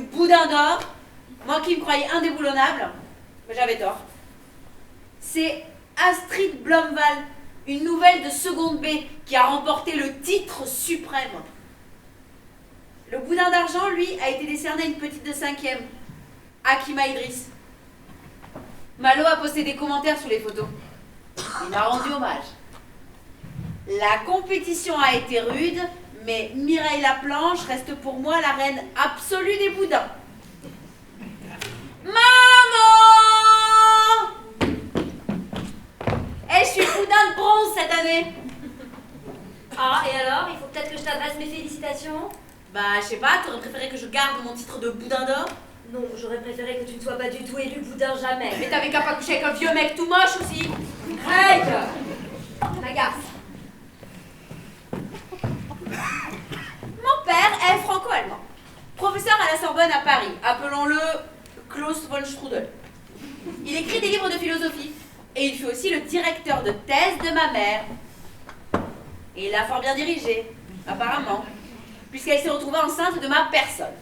boudin d'or, moi qui me croyais indéboulonnable, mais j'avais tort. C'est Astrid Blomval, une nouvelle de seconde B, qui a remporté le titre suprême. Le boudin d'argent, lui, a été décerné à une petite de 5e, Hakima Idriss. Malo a posté des commentaires sous les photos. Il m'a rendu hommage. La compétition a été rude, mais Mireille Laplanche reste pour moi la reine absolue des boudins. Maman! Je suis boudin de bronze cette année. Ah, et alors? Il faut peut-être que je t'adresse mes félicitations? Bah, je sais pas, t'aurais préféré que je garde mon titre de boudin d'or? Non, j'aurais préféré que tu ne sois pas du tout élu boudin jamais. Mais t'avais qu'à pas coucher avec un vieux mec tout moche aussi. Greg! Ma gaffe. Mon père est franco-allemand. Professeur à la Sorbonne à Paris. Appelons-le Klaus von Strudel. Il écrit des livres de philosophie. Et il fut aussi le directeur de thèse de ma mère. Et il l'a fort bien dirigé, apparemment, puisqu'elle s'est retrouvée enceinte de ma personne.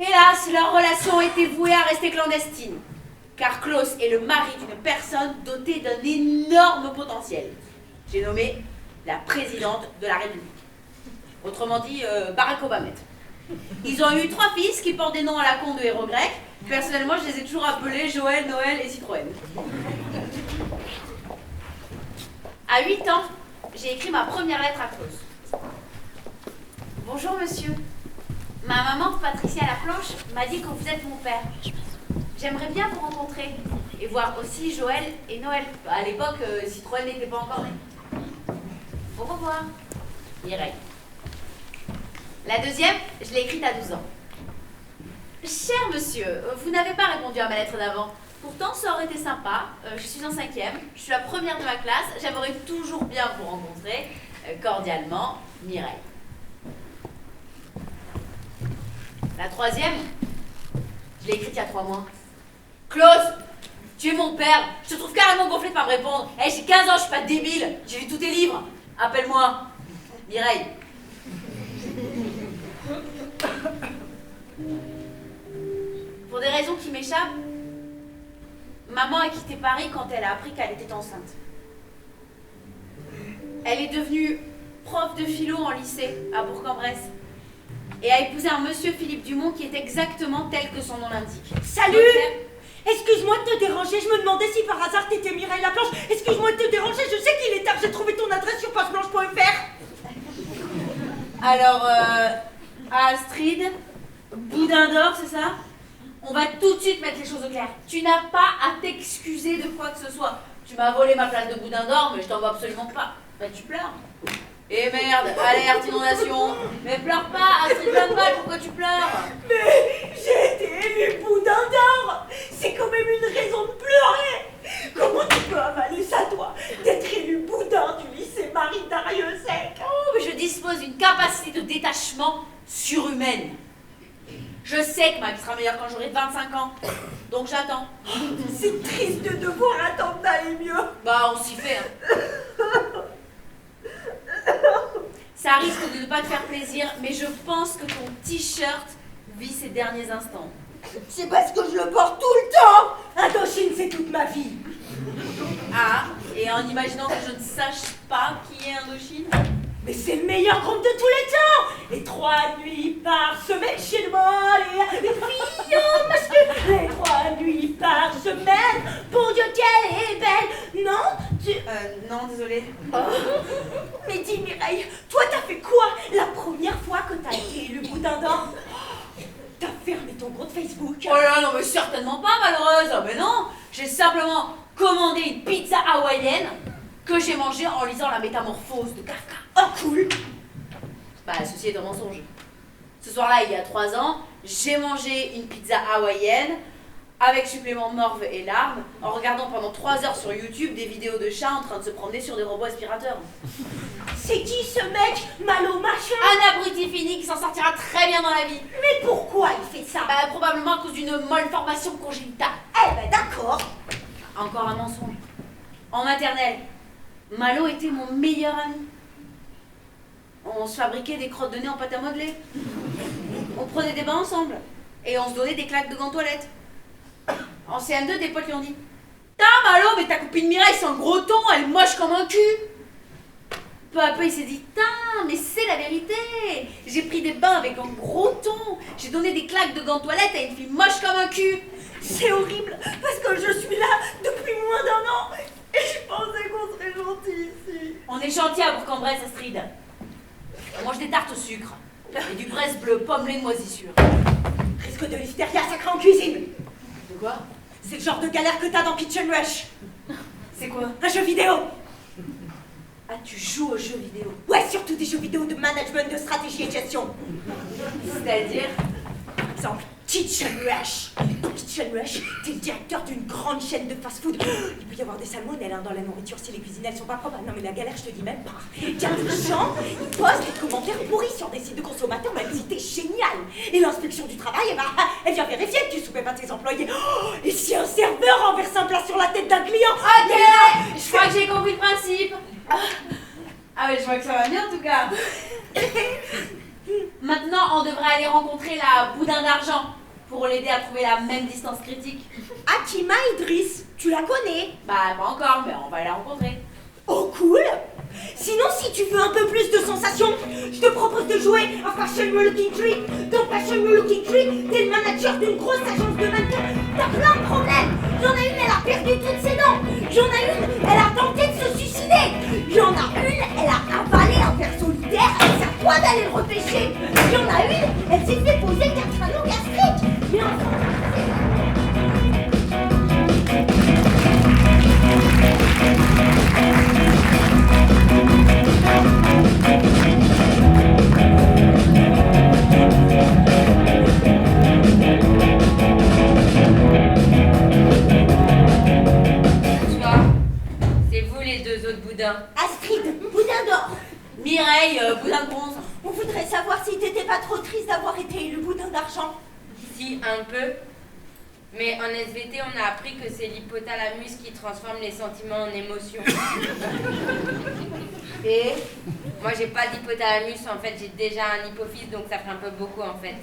Hélas, leur relation était vouée à rester clandestine, car Klaus est le mari d'une personne dotée d'un énorme potentiel. J'ai nommé la présidente de la République. Autrement dit, Barack Obama. Ils ont eu 3 fils qui portent des noms à la con de héros grecs. Personnellement, je les ai toujours appelés Joël, Noël et Citroën. À 8 ans, j'ai écrit ma première lettre à Klaus. Bonjour monsieur. Ma maman, Patricia Laplanche, m'a dit que vous êtes mon père. J'aimerais bien vous rencontrer et voir aussi Joël et Noël. À l'époque, Citroën n'était pas encore né. Au revoir, Mireille. La deuxième, je l'ai écrite à 12 ans. Cher monsieur, vous n'avez pas répondu à ma lettre d'avant. Pourtant, ça aurait été sympa. Je suis en 5e, je suis la première de ma classe. J'aimerais toujours bien vous rencontrer. Cordialement, Mireille. La troisième, je l'ai écrite il y a 3 mois. Klaus, tu es mon père. Je te trouve carrément gonflé de pas me répondre. J'ai 15 ans, je suis pas débile. J'ai lu tous tes livres. Appelle-moi Mireille. Pour des raisons qui m'échappent, maman a quitté Paris quand elle a appris qu'elle était enceinte. Elle est devenue prof de philo en lycée à Bourg-en-Bresse et a épousé un monsieur Philippe Dumont qui est exactement tel que son nom l'indique. Salut! Excuse-moi de te déranger, je me demandais si par hasard t'étais Mireille Laplanche. Excuse-moi de te déranger, je sais qu'il est tard, j'ai trouvé ton adresse sur pageblanche.fr. Alors, Astrid, boudin d'or, c'est ça? On va tout de suite mettre les choses au clair. Tu n'as pas à t'excuser de quoi que ce soit. Tu m'as volé ma place de boudin d'or, mais je t'en veux absolument pas. Bah tu pleures. Eh merde, alerte, inondation. Mais pleure pas, Astrid Blomval, pourquoi tu pleures? Mais j'ai été élu boudin d'or. C'est quand même une raison de pleurer. Comment tu peux avaler ça, toi, d'être élu boudin du lycée Marie Dariussec? Oh, mais je dispose d'une capacité de détachement surhumaine. Je sais que ma vie sera meilleure quand j'aurai 25 ans. Donc j'attends. C'est triste de devoir attendre d'aller mieux. Bah, on s'y fait, hein. Ça risque de ne pas te faire plaisir, mais je pense que ton t-shirt vit ses derniers instants. C'est parce que je le porte tout le temps. Indochine, c'est toute ma vie. Ah, et en imaginant que je ne sache pas qui est Indochine? Mais c'est le meilleur groupe de tous les temps. Et 3 nuits par semaine chez moi, les filles en masque. Les 3 nuits par semaine, bon Dieu qu'elle est belle. Non, tu... Non, désolée. Oh. Mais dis Mireille, toi t'as fait quoi la première fois que t'as été élu boudin d'or? T'as fermé ton compte Facebook? Oh là là, non mais certainement pas, malheureuse. Oh, mais non, j'ai simplement commandé une pizza hawaïenne que j'ai mangée en lisant La Métamorphose de Kafka. Oh cool. Bah, ceci est un mensonge. Ce soir-là, il y a 3 ans, j'ai mangé une pizza hawaïenne avec supplément morve et larmes, en regardant pendant 3 heures sur YouTube des vidéos de chats en train de se promener sur des robots aspirateurs. C'est qui ce mec, Malo machin? Un abruti fini qui s'en sortira très bien dans la vie. Mais pourquoi il fait ça? Bah, probablement à cause d'une malformation congénitale. Eh ben d'accord. Encore un mensonge. En maternelle, Malo était mon meilleur ami. On se fabriquait des crottes de nez en pâte à modeler. On prenait des bains ensemble. Et on se donnait des claques de gants toilettes. En CM2, des potes lui ont dit « Tain, Malo, mais ta copine Mireille, c'est un gros ton, elle est moche comme un cul !» Peu à peu, il s'est dit « Tain, mais c'est la vérité. J'ai pris des bains avec un gros ton. J'ai donné des claques de gants toilettes à une fille moche comme un cul. » C'est horrible, parce que je suis là depuis moins d'1 an et je pensais qu'on serait gentils ici. On est gentil à Bourg-en-Bresse, Astrid. On mange des tartes au sucre. Et du braise bleu, pommelé de moisissure. Risque de l'hystéria sacrée en cuisine. De quoi? C'est le genre de galère que t'as dans Kitchen Rush. C'est quoi? Un jeu vidéo. Ah, tu joues aux jeux vidéo? Ouais, surtout des jeux vidéo de management, de stratégie et de gestion. C'est-à-dire? Par exemple, Kitchen Rush. Dans Kitchen Rush, t'es le directeur d'une grande chaîne de fast-food. Il peut y avoir des salmonelles dans la nourriture si les cuisines elles sont pas propres. Non mais la galère, je te dis même pas. Il y a des gens, ils postent des commentaires pourris sur des sites de consommateurs, même si t'es génial. Et l'inspection du travail, elle vient vérifier que tu soumets pas tes employés. Oh, et si un serveur renverse un plat sur la tête d'un client? Ok, je crois que j'ai compris le principe. Ah ouais, je vois que ça va bien en tout cas. Maintenant, on devrait aller rencontrer la Boudin d'Argent pour l'aider à trouver la même distance critique. Akima Idriss, tu la connais? Bah, pas encore, mais on va aller la rencontrer. Oh cool! Sinon, si tu veux un peu plus de sensations, je te propose de jouer à Fashion Looking Tree. Dans Fashion Looking Tree, t'es le manager d'une grosse agence de mannequins. T'as plein de problèmes. Y'en a une, elle a perdu toutes ses dents. Y'en a une, elle a tenté de se suicider. Y'en a une, elle a avalé un ver solitaire. C'est à toi d'aller le repêcher. Y'en a une, elle s'est fait poser 4 anneaux gastriques. Mais enfin... Bonsoir. C'est vous les 2 autres boudins. Astrid, boudin d'or. Mireille, Boudin de bronze. On voudrait savoir si t'étais pas trop triste d'avoir été élu boudin d'argent. Si, un peu. Mais en SVT, on a appris que c'est l'hypothalamus qui transforme les sentiments en émotions. Et Moi, j'ai pas d'hypothalamus, en fait, j'ai déjà un hypophyse, donc ça fait un peu beaucoup, en fait.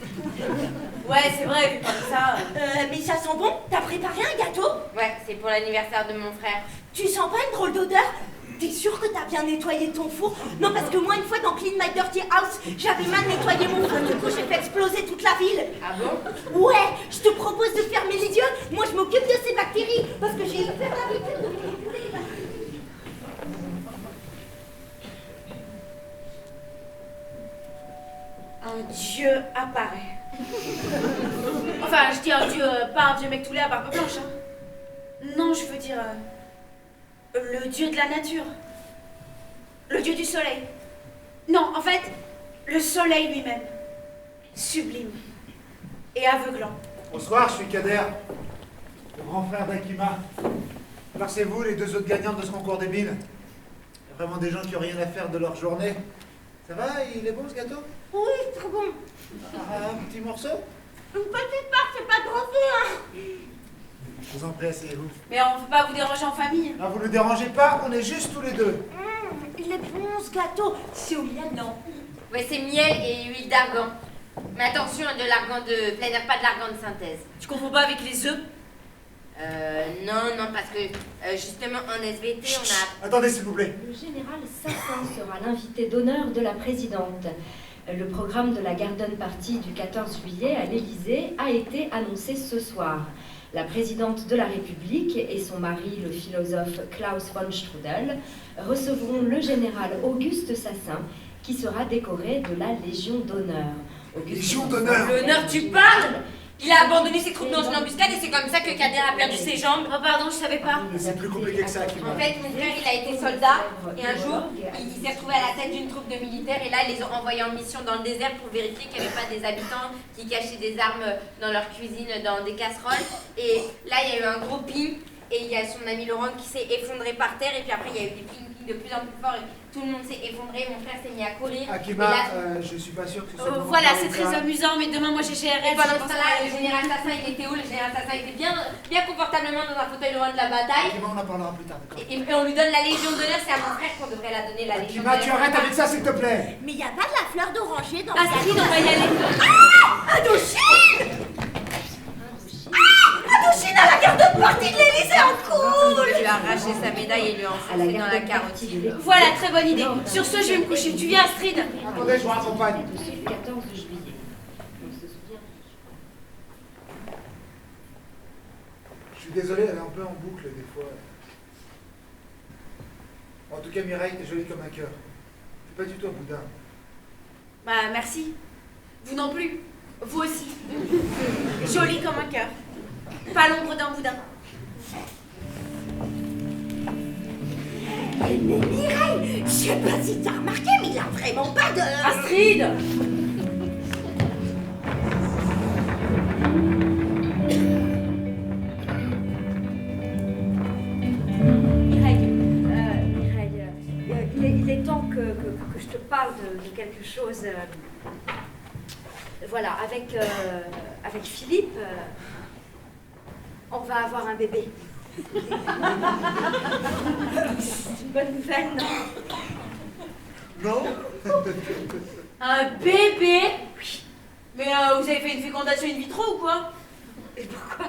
ouais, c'est vrai, vu comme ça. Mais ça sent bon? T'as préparé un gâteau? Ouais, c'est pour l'anniversaire de mon frère. Tu sens pas une drôle d'odeur? T'es sûr que t'as bien nettoyé ton four? Non, parce que moi, une fois dans Clean My Dirty House, j'avais mal nettoyé mon four, du coup, j'ai fait exploser toute la ville. Ah bon? Ouais, je te propose de fermer les yeux. Moi, je m'occupe de ces bactéries, parce que j'ai hyper l'habitude de m'occuper des bactéries. Un dieu apparaît. Enfin, je dis un dieu, pas un vieux mec toulé à barbe blanche. Hein. Non, je veux dire... le dieu de la nature. Le dieu du soleil. Non, en fait, le soleil lui-même. Sublime. Et aveuglant. Bonsoir, je suis Kader, le grand frère d'Akima. Alors c'est vous, les 2 autres gagnantes de ce concours débile. Il y a vraiment des gens qui n'ont rien à faire de leur journée. Ça va? Il est bon ce gâteau? Oui, c'est trop bon. Un petit morceau? Une petite part, c'est pas grand hein. Je vous en prie, asseyez-vous. Mais on ne veut pas vous déranger en famille. Non, vous ne dérangez pas, on est juste tous les 2. Il est bon ce gâteau. C'est au miel, non? Ouais, c'est miel et huile d'argan. Mais attention, de l'argan de plein air, pas de l'argan de synthèse. Tu confonds pas avec les œufs? Non, parce que justement en SVT, on a... Attendez, s'il vous plaît. Le général Sassin sera l'invité d'honneur de la présidente. Le programme de la Garden Party du 14 juillet à l'Élysée a été annoncé ce soir. La présidente de la République et son mari, le philosophe Klaus von Strudel, recevront le général Auguste Sassin, qui sera décoré de la Légion d'honneur. Légion d'honneur. L'honneur, tu parles? Il a abandonné ses troupes dans une embuscade et c'est comme ça que Kader a perdu ses jambes. Oh pardon, je savais pas. Mais c'est plus compliqué que ça, Akima. En fait, mon frère, il a été soldat et un jour, il s'est retrouvé à la tête d'une troupe de militaires et là, ils les ont envoyés en mission dans le désert pour vérifier qu'il n'y avait pas des habitants qui cachaient des armes dans leur cuisine, dans des casseroles. Et là, il y a eu un gros ping et il y a son ami Laurent qui s'est effondré par terre et puis après, il y a eu des pings musique de plus en plus fort et tout le monde s'est effondré. Mon frère s'est mis à courir. Akima, Et là, je suis pas sûr que ce soit... Voilà, c'est très amusant, mais demain, moi, j'ai GRS. et pendant ce temps-là, le général Tassin, il était où? Le général Tassin était bien confortablement dans un fauteuil loin de la bataille. Akima, on en parlera plus tard, d'accord? Et on lui donne la Légion d'honneur. C'est à mon frère qu'on devrait la donner, la Légion Akima, d'honneur. tu arrêtes avec ça, s'il te plaît! Mais y a pas de la fleur d'oranger dans Astrid, on va y aller. Indochine Indochine à la garde de partie de l'Élysée en cours. Il lui a arraché sa médaille et lui a À la enfoncé dans la garde carotide. partie de l'Élysée. Voilà, très bonne idée. Sur ce, je vais me coucher. Tu viens, Astrid? Attendez, je vous raccompagne. Dessus du 14 juillet. On se souvient. Je suis désolé, elle est un peu en boucle des fois. En tout cas, Mireille, t'es jolie comme un cœur. T'es pas du tout un boudin. Bah, merci. Vous non plus. Vous aussi. Joli comme un cœur. Pas l'ombre d'un boudin. Mais Mireille, je sais pas si t'as remarqué, mais il a vraiment pas de... Astrid! Mireille, il est temps que je te parle de quelque chose. Voilà, avec Philippe, on va avoir un bébé. C'est une bonne nouvelle, non? Non? Un bébé? Oui. Mais vous avez fait une fécondation in vitro ou quoi? Et pourquoi?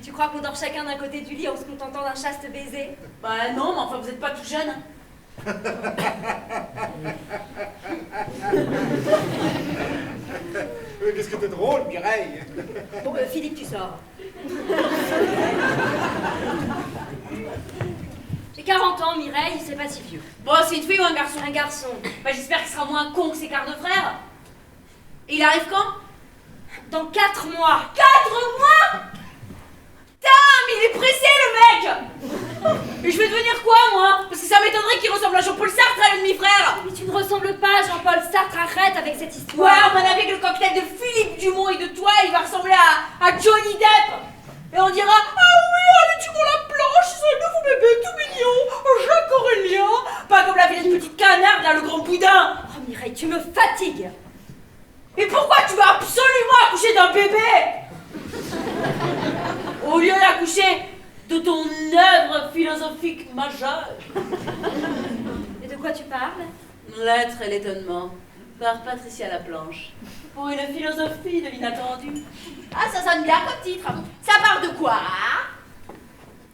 Tu crois qu'on dort chacun d'un côté du lit en se contentant d'un chaste baiser? Bah non, mais enfin vous êtes pas tout jeune. Oui, qu'est-ce que t'es drôle, Mireille! Bon, Philippe, tu sors. J'ai 40 ans, Mireille, c'est pas si vieux. Bon, c'est une fille ou un garçon? Un garçon. Bah j'espère qu'il sera moins con que ses quarts de frère. Et il arrive quand? Dans 4 mois. 4 mois? Putain, mais il est pressé le mec! Et je vais devenir quoi moi? Parce que ça m'étonnerait qu'il ressemble à Jean-Paul Sartre à le demi-frère! Mais tu ne ressembles pas à Jean-Paul Sartre, arrête avec cette Ouais, histoire. on m'en avait que le cocktail de Philippe Dumont et de toi, il va ressembler à Johnny Depp! Et on dira: ah oui, allez, tu vois la planche, c'est un nouveau bébé tout mignon, Jacques Aurélien! Pas comme la vilaine petite canarde, là, le grand boudin! Oh Mireille, tu me fatigues. Et pourquoi tu vas absolument accoucher d'un bébé? Au lieu d'accoucher de ton œuvre philosophique majeure. Et de quoi tu parles? L'être et l'étonnement, par Patricia Laplanche. Pour une philosophie de l'inattendu. Ah, ça sonne bien comme titre. Ça parle de quoi?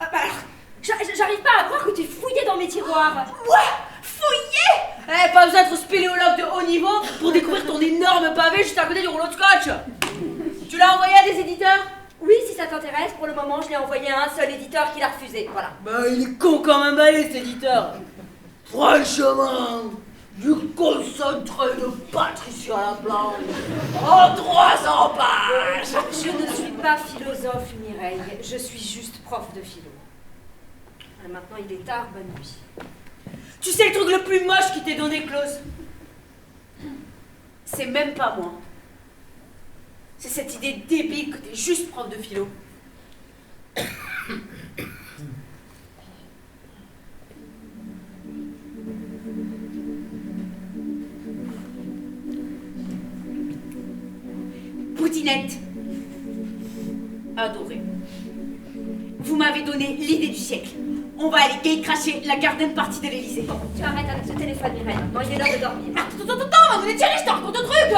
Ah bah alors, j'arrive pas à croire que tu fouillais dans mes tiroirs. Ouais, fouillé. Eh, pas besoin d'être spéléologue de haut niveau pour découvrir ton énorme pavé juste à côté du rouleau de scotch. Tu l'as envoyé à des éditeurs? Oui, si ça t'intéresse, pour le moment, je l'ai envoyé à un seul éditeur qui l'a refusé. Voilà. Bah, il est con comme un balai, cet éditeur. Franchement, du concentré de Patricia Laplanche en 300 pages. Je ne suis pas philosophe, Mireille. Je suis juste prof de philo. Maintenant, il est tard, bonne nuit. Tu sais le truc le plus moche qui t'est donné, Klaus? C'est même pas moi. C'est cette idée débile que t'es juste prof de philo. Poudinette. Adoré. Vous m'avez donné l'idée du siècle. On va aller gay cracher la garden party de l'Élysée. Tu arrêtes avec ce téléphone, Mireille. Maintenant, il est l'heure de dormir. Attends, maman, chérie, je te raconte un truc.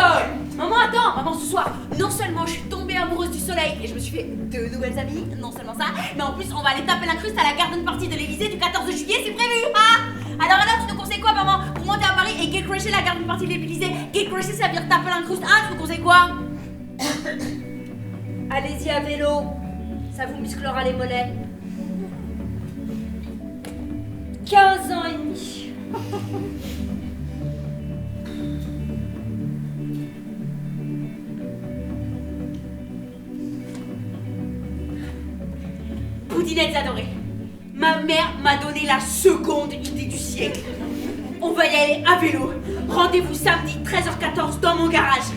Maman, attends, maman, ce soir, non seulement je suis tombée amoureuse du soleil et je me suis fait 2 nouvelles amies, non seulement ça, mais en plus on va aller taper l'incruste à la garden party de l'Élysée du 14 juillet, c'est prévu, ah. Alors, tu nous conseilles quoi, maman? Pour monter à Paris et gay crasher la garden party de l'Élysée. Gay crasher, ça veut dire taper l'incruste, tu nous conseilles quoi? Allez-y à vélo. Ça vous musclera les mollets. 15 ans et demi. Poudinettes adorées. Ma mère m'a donné la seconde idée du siècle. On va y aller à vélo. Rendez-vous samedi 13h14 dans mon garage.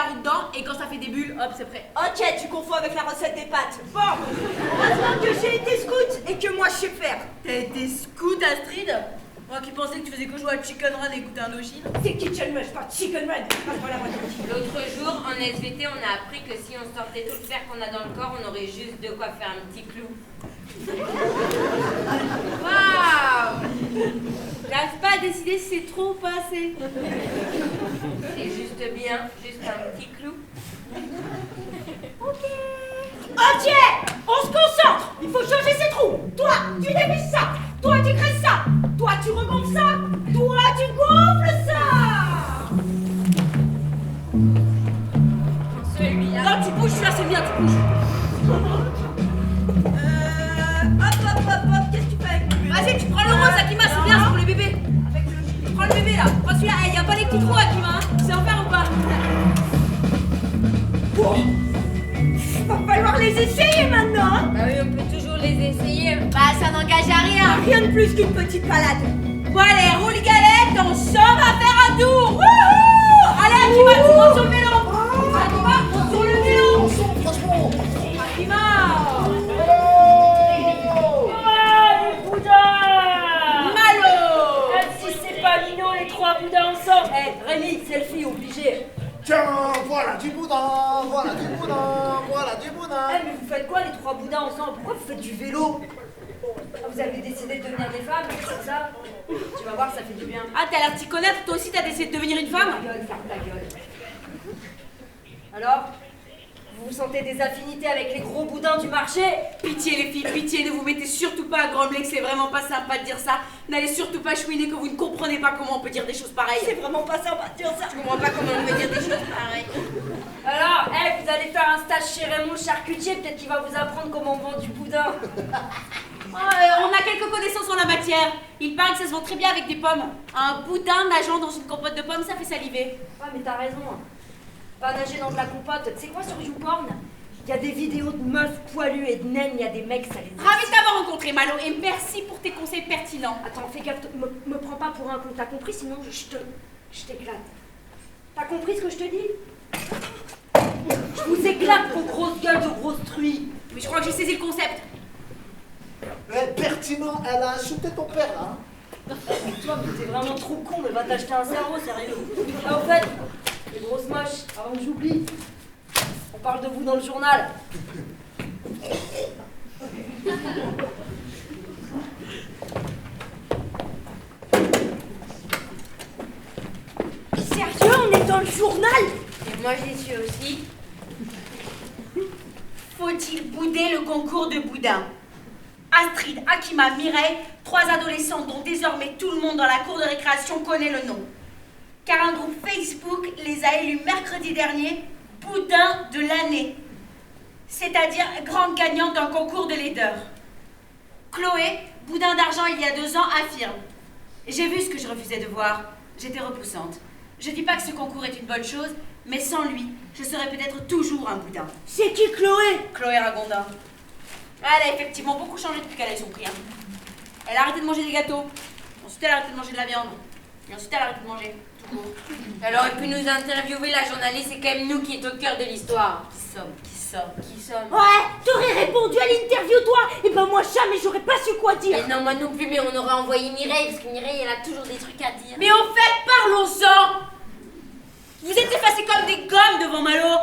roue dedans et quand ça fait des bulles, hop, c'est prêt. Ok, tu confonds avec la recette des pâtes. Bon, heureusement que j'ai été scout et que moi je sais faire. T'as été scout, Astrid? Moi qui pensais que tu faisais que jouer à Chicken Run et écouter Indochine. C'est Kitchen Rush, pas Chicken Run. Passe-moi la moitié. L'autre jour, en SVT, on a appris que si on sortait tout le fer qu'on a dans le corps, on aurait juste de quoi faire un petit clou. Waouh! J'arrive pas à décider si c'est trop ou pas assez. C'est juste bien, juste un petit clou. Ok, on se concentre. Il faut changer ces trous. Toi, tu dévisses ça. Toi, tu crées ça. Toi, tu regonfles ça. Toi, tu gonfles ça. Celui-là. Non, tu bouges, celui-là c'est bien, tu bouges. Hop, qu'est-ce que tu fais avec mon bébé? Vas-y, tu prends le rose, Akima, c'est bien, c'est pour les bébés. Avec le gilet. Prends le bébé là, prends celui-là, il y a pas les petits trous, Akima, hein. C'est en faire ou pas? Va falloir les essayer maintenant. Hein. Bah oui, on peut toujours les essayer. Bah, ça n'engage à rien. Rien de plus qu'une petite balade. Bon, allez, roule galette, on sort à faire un tour. Wouhou! Allez, Akima, tu montes sur le vélo. Akima, monte sur le vélo. Franchement. Akima. Les boudins. Malo. Même si c'est pas Lino, les trois boudins ensemble. Eh, Rémi, selfie obligé. Tiens, voilà du boudin, voilà du boudin, voilà du boudin. Eh, mais vous faites quoi les trois boudins ensemble? Pourquoi vous faites du vélo? Vous avez décidé de devenir des femmes, c'est ça? Tu vas voir, ça fait du bien. Ah, t'as l'air de t'y connaître, toi aussi t'as décidé de devenir une femme? Ta gueule, ferme ta gueule. Alors? Vous sentez des affinités avec les gros boudins du marché? Pitié les filles, pitié, ne vous mettez surtout pas à grumbler que c'est vraiment pas sympa de dire ça. N'allez surtout pas chouiner que vous ne comprenez pas comment on peut dire des choses pareilles. C'est vraiment pas sympa de dire ça. Je comprends pas comment on peut dire des choses pareilles. Alors, vous allez faire un stage chez Raymond le charcutier, peut-être qu'il va vous apprendre comment on vend du boudin. On a quelques connaissances en la matière. Il paraît que ça se vend très bien avec des pommes. Un boudin nageant dans une compote de pommes, ça fait saliver. Ouais, mais t'as raison. Va nager dans de la compote. Tu sais quoi sur YouPorn? Il y a des vidéos de meufs poilues et de naines, il y a des mecs, ça les... Ravi de t'avoir rencontré, Malo, et merci pour tes conseils pertinents. Attends, fais gaffe, me prends pas pour un con, t'as compris? Sinon, je t'éclate. T'as compris ce que je te dis? Je vous éclate, vos grosses gueules de grosses truies. Mais je crois que j'ai saisi le concept. Pertinent, elle a insulté ton père là. Hein. Toi, mais t'es vraiment trop con, mais va t'acheter un cerveau, sérieux. Ah, au fait, les grosses moches, avant que j'oublie, on parle de vous dans le journal. Sérieux, on est dans le journal? Et moi, j'y suis aussi. Faut-il bouder le concours de boudin? Astrid, Akima, Mireille, trois adolescents dont désormais tout le monde dans la cour de récréation connaît le nom. Car un groupe Facebook les a élus mercredi dernier boudin de l'année. C'est-à-dire grande gagnante d'un concours de laideur. Chloé, boudin d'argent il y a 2 ans, affirme: j'ai vu ce que je refusais de voir, j'étais repoussante. Je dis pas que ce concours est une bonne chose, mais sans lui, je serais peut-être toujours un boudin. C'est qui Chloé? Chloé Ragondin. Elle a effectivement beaucoup changé depuis qu'elle a eu son prix. Hein. Elle a arrêté de manger des gâteaux. Ensuite, elle a arrêté de manger de la viande. Et ensuite, elle a arrêté de manger. Tout court. Elle aurait pu nous interviewer, la journaliste, c'est quand même nous qui est au cœur de l'histoire. Qui sommes Qui sommes? Ouais, t'aurais répondu à l'interview, toi. Et ben moi jamais, j'aurais pas su quoi dire. Mais non, moi non plus, mais on aurait envoyé Mireille, parce que Mireille, elle a toujours des trucs à dire. Mais au fait, parlons-en. Vous êtes effacés comme des gommes devant Malo.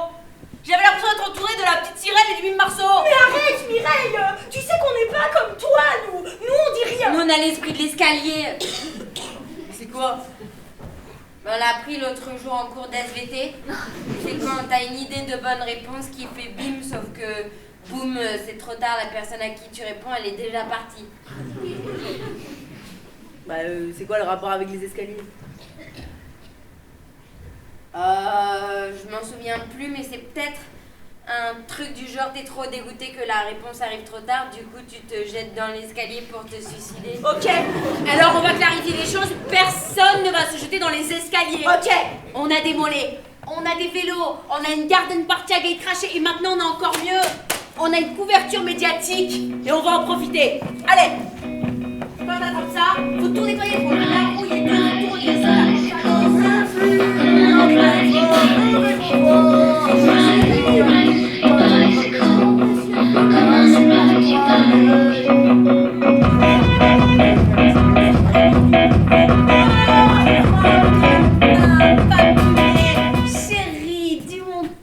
J'avais l'impression d'être entourée de la petite sirène et du mime Marceau. Mais arrête, Mireille. Tu sais qu'on n'est pas comme toi, nous. Nous, on dit rien. Nous, on a l'esprit de l'escalier. C'est quoi? On l'a appris l'autre jour en cours d'SVT. C'est quand t'as une idée de bonne réponse qui fait bim, sauf que boum, c'est trop tard, la personne à qui tu réponds, elle est déjà partie. Bah, c'est quoi le rapport avec les escaliers? Je m'en souviens plus, mais c'est peut-être un truc du genre t'es trop dégoûté que la réponse arrive trop tard, du coup tu te jettes dans l'escalier pour te suicider. Ok, alors on va clarifier les choses. Personne ne va se jeter dans les escaliers. Ok. On a des mollets, on a des vélos, on a une garden party à gate craché et maintenant on a encore mieux. On a une couverture médiatique et on va en profiter. Allez, quand t'attrapes ça, faut tout nettoyer pour la rouille et tout, ça.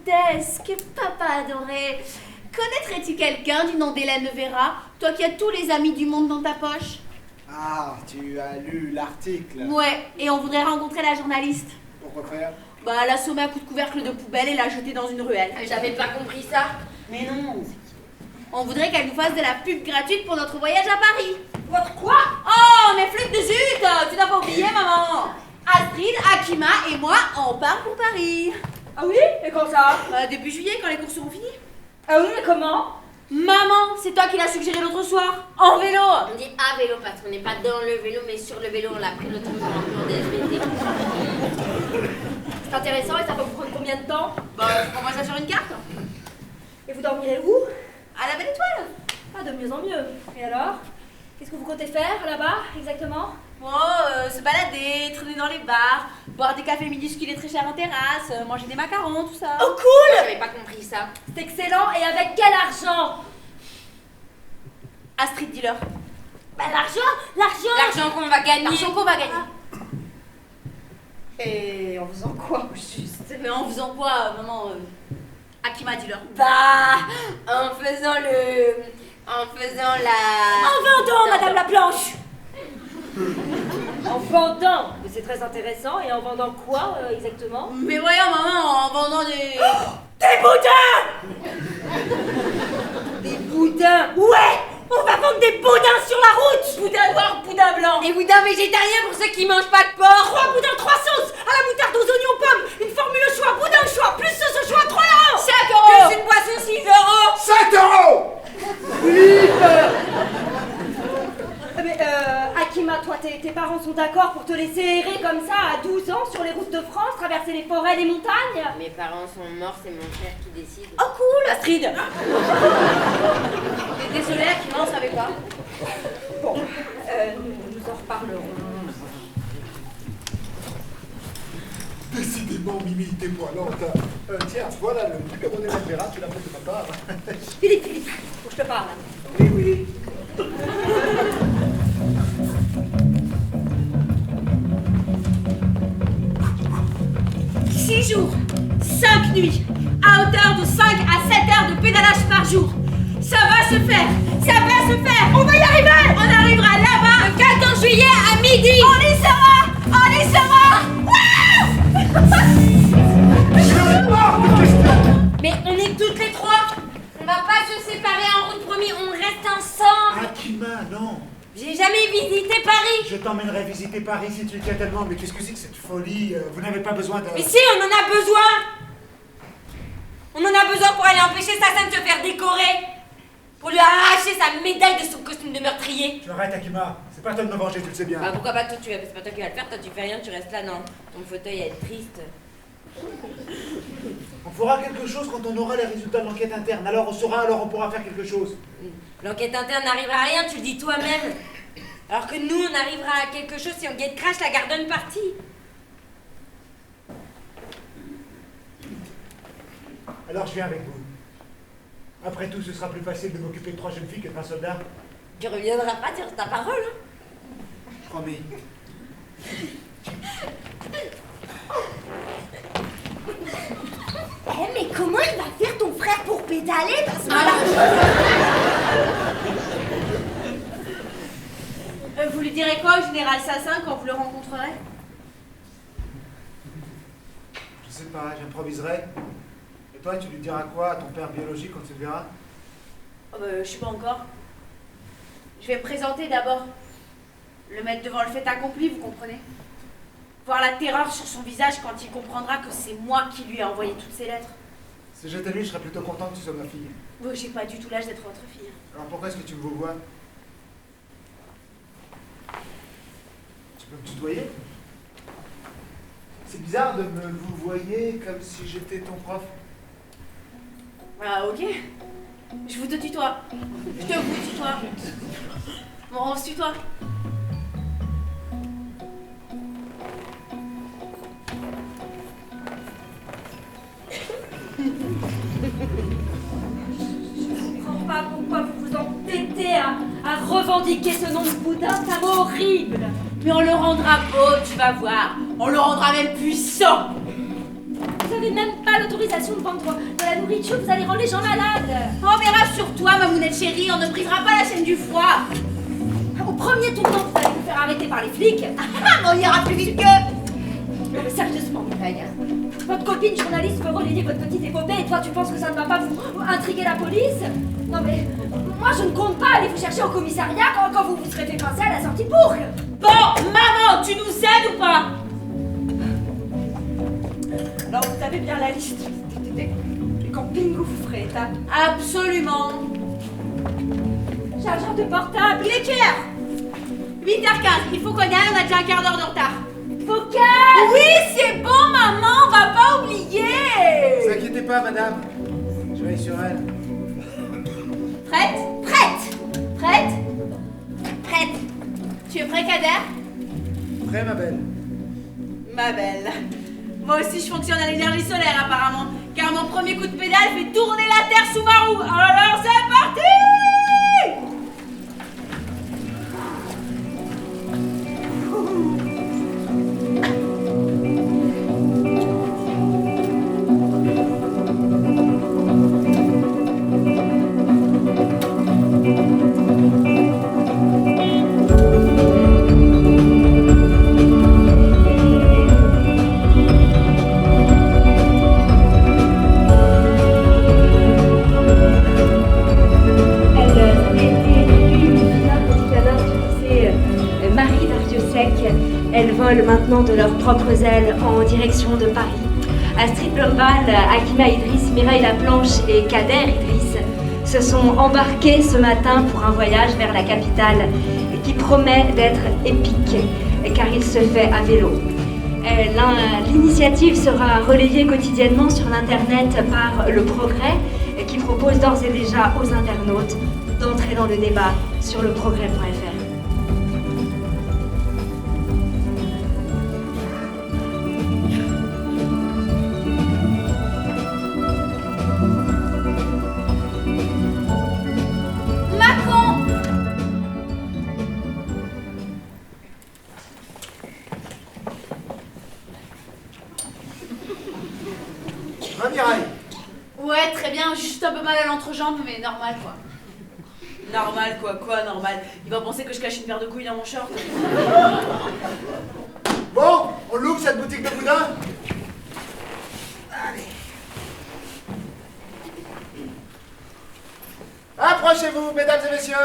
Tess, que papa adoré. Connaîtrais-tu quelqu'un du nom d'Hélène Vera, toi qui as tous les amis du monde dans ta poche? Ah, tu as lu l'article. Ouais, et on voudrait rencontrer la journaliste. Pourquoi faire? Bah, elle a sommé un coup de couvercle de poubelle et l'a jeté dans une ruelle. J'avais pas compris ça. Mais non. On voudrait qu'elle nous fasse de la pub gratuite pour notre voyage à Paris. Votre quoi? Oh, mais flûte de zut! Tu n'as pas oublié, maman? Astrid, Akima et moi, on part pour Paris. Ah oui? Et quand ça? Début juillet, quand les cours seront finis. Ah oui, mais comment? Maman, c'est toi qui l'as suggéré l'autre soir, en vélo. On dit à vélo parce qu'on n'est pas dans le vélo, mais sur le vélo, on l'a pris l'autre jour en DSVT. C'est intéressant et ça va vous prendre combien de temps? Bah, on voit ça sur une carte. Et vous dormirez où? À la Belle Étoile. Ah, de mieux en mieux. Et alors? Qu'est-ce que vous comptez faire là-bas, exactement? Oh, se balader, traîner dans les bars, boire des cafés minuscules et très chers en terrasse, manger des macarons, tout ça. Oh, cool! J'avais pas compris ça. C'est excellent, et avec quel argent? Astrid, dis-leur. Bah, l'argent! L'argent qu'on va gagner. L'argent qu'on va gagner. Et en faisant quoi, juste? Mais en faisant quoi, maman Akima, dis-leur. Bah, en faisant la... En vendant, Madame la Planche! En vendant, mais c'est très intéressant, et en vendant quoi, exactement? Mais voyons, maman, en vendant des... Des boudins! Des boudins? Ouais! On va vendre des boudins sur la route! Boudin noir, boudin blanc! Des boudins végétariens pour ceux qui mangent pas de porc. 3 boudins, 3 sauces! À la moutarde, aux oignons, pommes! Une formule au choix, boudin au choix, plus sauce au choix, 3 €! 5 €. Plus une boisson, 6 €. 7 €! Mais Akima, toi, tes parents sont d'accord pour te laisser errer comme ça à 12 ans sur les routes de France, traverser les forêts, les montagnes? Mes parents sont morts, c'est mon frère qui décide. Oh cool, Astrid. Désolée, Akima, on savait pas. Bon, nous en reparlerons. Décidément, Mimi, t'es poilante. Tiens, voilà le truc à donner la Vera, tu l'as fait de ma part. Philippe, faut que je te parle. Oui, oui. 6 jours, 5 nuits, à hauteur de 5 à 7 heures de pédalage par jour. Ça va se faire, ça va se faire. On va y arriver. On arrivera là-bas le 14 juillet à midi. On y sera, on y sera. Mais on est toutes les trois. On va pas se séparer en route, promis, on reste ensemble. Akima, non. J'ai jamais visité Paris. Je t'emmènerai visiter Paris si tu le tiens tellement, mais qu'est-ce que c'est que cette folie? Vous n'avez pas besoin de... Mais si, on en a besoin. On en a besoin pour aller empêcher Sassane de se faire décorer. Pour lui arracher sa médaille de son costume de meurtrier. Tu arrêtes, Akima. C'est pas toi de me venger, tu le sais bien. Bah pourquoi pas toi, c'est pas toi qui vas le faire, toi tu fais rien, tu restes là dans ton fauteuil à être triste. On fera quelque chose quand on aura les résultats de l'enquête interne. Alors on saura, alors on pourra faire quelque chose. L'enquête interne n'arrivera à rien, tu le dis toi-même. Alors que nous, on arrivera à quelque chose si on get crash la garden party. Alors je viens avec vous. Après tout, ce sera plus facile de m'occuper de 3 jeunes filles que d'un soldat. Tu reviendras pas sur ta parole, hein. Promis. Mais comment il va faire ton frère pour pédaler? Parce que Vous lui direz quoi au général Sassin quand vous le rencontrerez? Je sais pas, j'improviserai. Et toi, tu lui diras quoi à ton père biologique quand tu le verras? Oh je sais pas encore. Je vais me présenter d'abord. Le mettre devant le fait accompli, vous comprenez? Voir la terreur sur son visage quand il comprendra que c'est moi qui lui ai envoyé toutes ces lettres. Si j'étais lui, je serais plutôt content que tu sois ma fille. J'ai pas du tout l'âge d'être votre fille. Alors pourquoi est-ce que tu me vois? Tu peux me tutoyer? C'est bizarre de me vous voyer comme si j'étais ton prof. Ah ok. Je vous te tutoie. Je te vous tutoie. Bon, on se tutoie. je comprends pas pourquoi vous vous entêtez à revendiquer ce nom de boudin, ça vaut horrible. Mais on le rendra beau, tu vas voir. On le rendra même puissant. Vous avez n'avez même pas l'autorisation de vendre de la nourriture, vous allez rendre les gens malades. Oh, mais rassure-toi, ma mounette chérie, on ne brisera pas la chaîne du foie. Au premier tournant, vous allez vous faire arrêter par les flics. On ira plus vite que... Non mais sérieusement, Mireille, votre copine journaliste veut relayer votre petite épopée et toi tu penses que ça ne va pas vous intriguer la police? Non mais, moi je ne compte pas aller vous chercher au commissariat quand vous vous serez fait pincer à la sortie de boucle. Bon, maman, tu nous aides ou pas? Alors vous avez bien la liste des campings où vous ferez étape. Absolument. Chargeur de portable. Il est quelle heure? 8h15, il faut qu'on y aille, on a déjà un quart d'heure de retard. Focale. Oui, c'est bon, maman, on va pas oublier. Ne vous inquiétez pas, madame. Je veille sur elle. Prête? Prête? Prête? Prête. Tu es prêt, Kader? Prêt, ma belle? Ma belle. Moi aussi, je fonctionne à l'énergie solaire, apparemment. Car mon premier coup de pédale fait tourner la terre sous ma roue. Alors, c'est parti! Elles volent maintenant de leurs propres ailes en direction de Paris. Astrid Blomval, Hakima Idriss, Mireille Laplanche et Kader Idriss se sont embarqués ce matin pour un voyage vers la capitale qui promet d'être épique car il se fait à vélo. L'initiative sera relayée quotidiennement sur l'internet par Le Progrès qui propose d'ores et déjà aux internautes d'entrer dans le débat sur leprogrès.fr. Ouais, très bien, juste un peu mal à l'entrejambe, mais normal quoi. Normal quoi, normal? Il va penser que je cache une paire de couilles dans mon short. Bon, on l'ouvre cette boutique de boudin? Allez. Approchez-vous, mesdames et messieurs,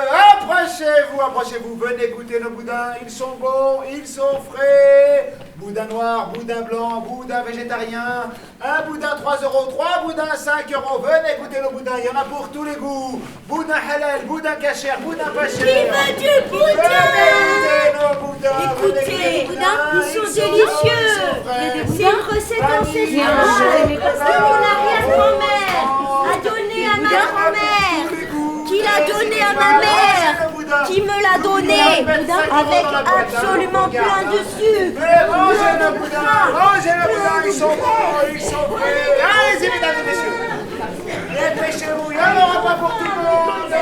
approchez-vous, venez goûter nos boudins, ils sont bons, ils sont frais. Boudin noir, boudin blanc, boudin végétarien, un boudin 3 €, 3 boudins 5 €, venez goûter nos boudins, il y en a pour tous les goûts. Boudin halal, boudin cachère, boudin pas cher. Vive du boudin! Venez goûter nos boudins. Écoutez, les boudins, ils sont délicieux. C'est une recette ancestrale que mon arrière-grand-mère a donnée à ma grand-mère, qui l'a donnée à ma mère, qui me l'a donnée avec absolument plein de sucre. Mais mangez nos boudins, ils sont bons, ils sont frais. Allez-y, mesdames et messieurs. Dépêchez-vous, il n'y en aura pas pour tout le monde.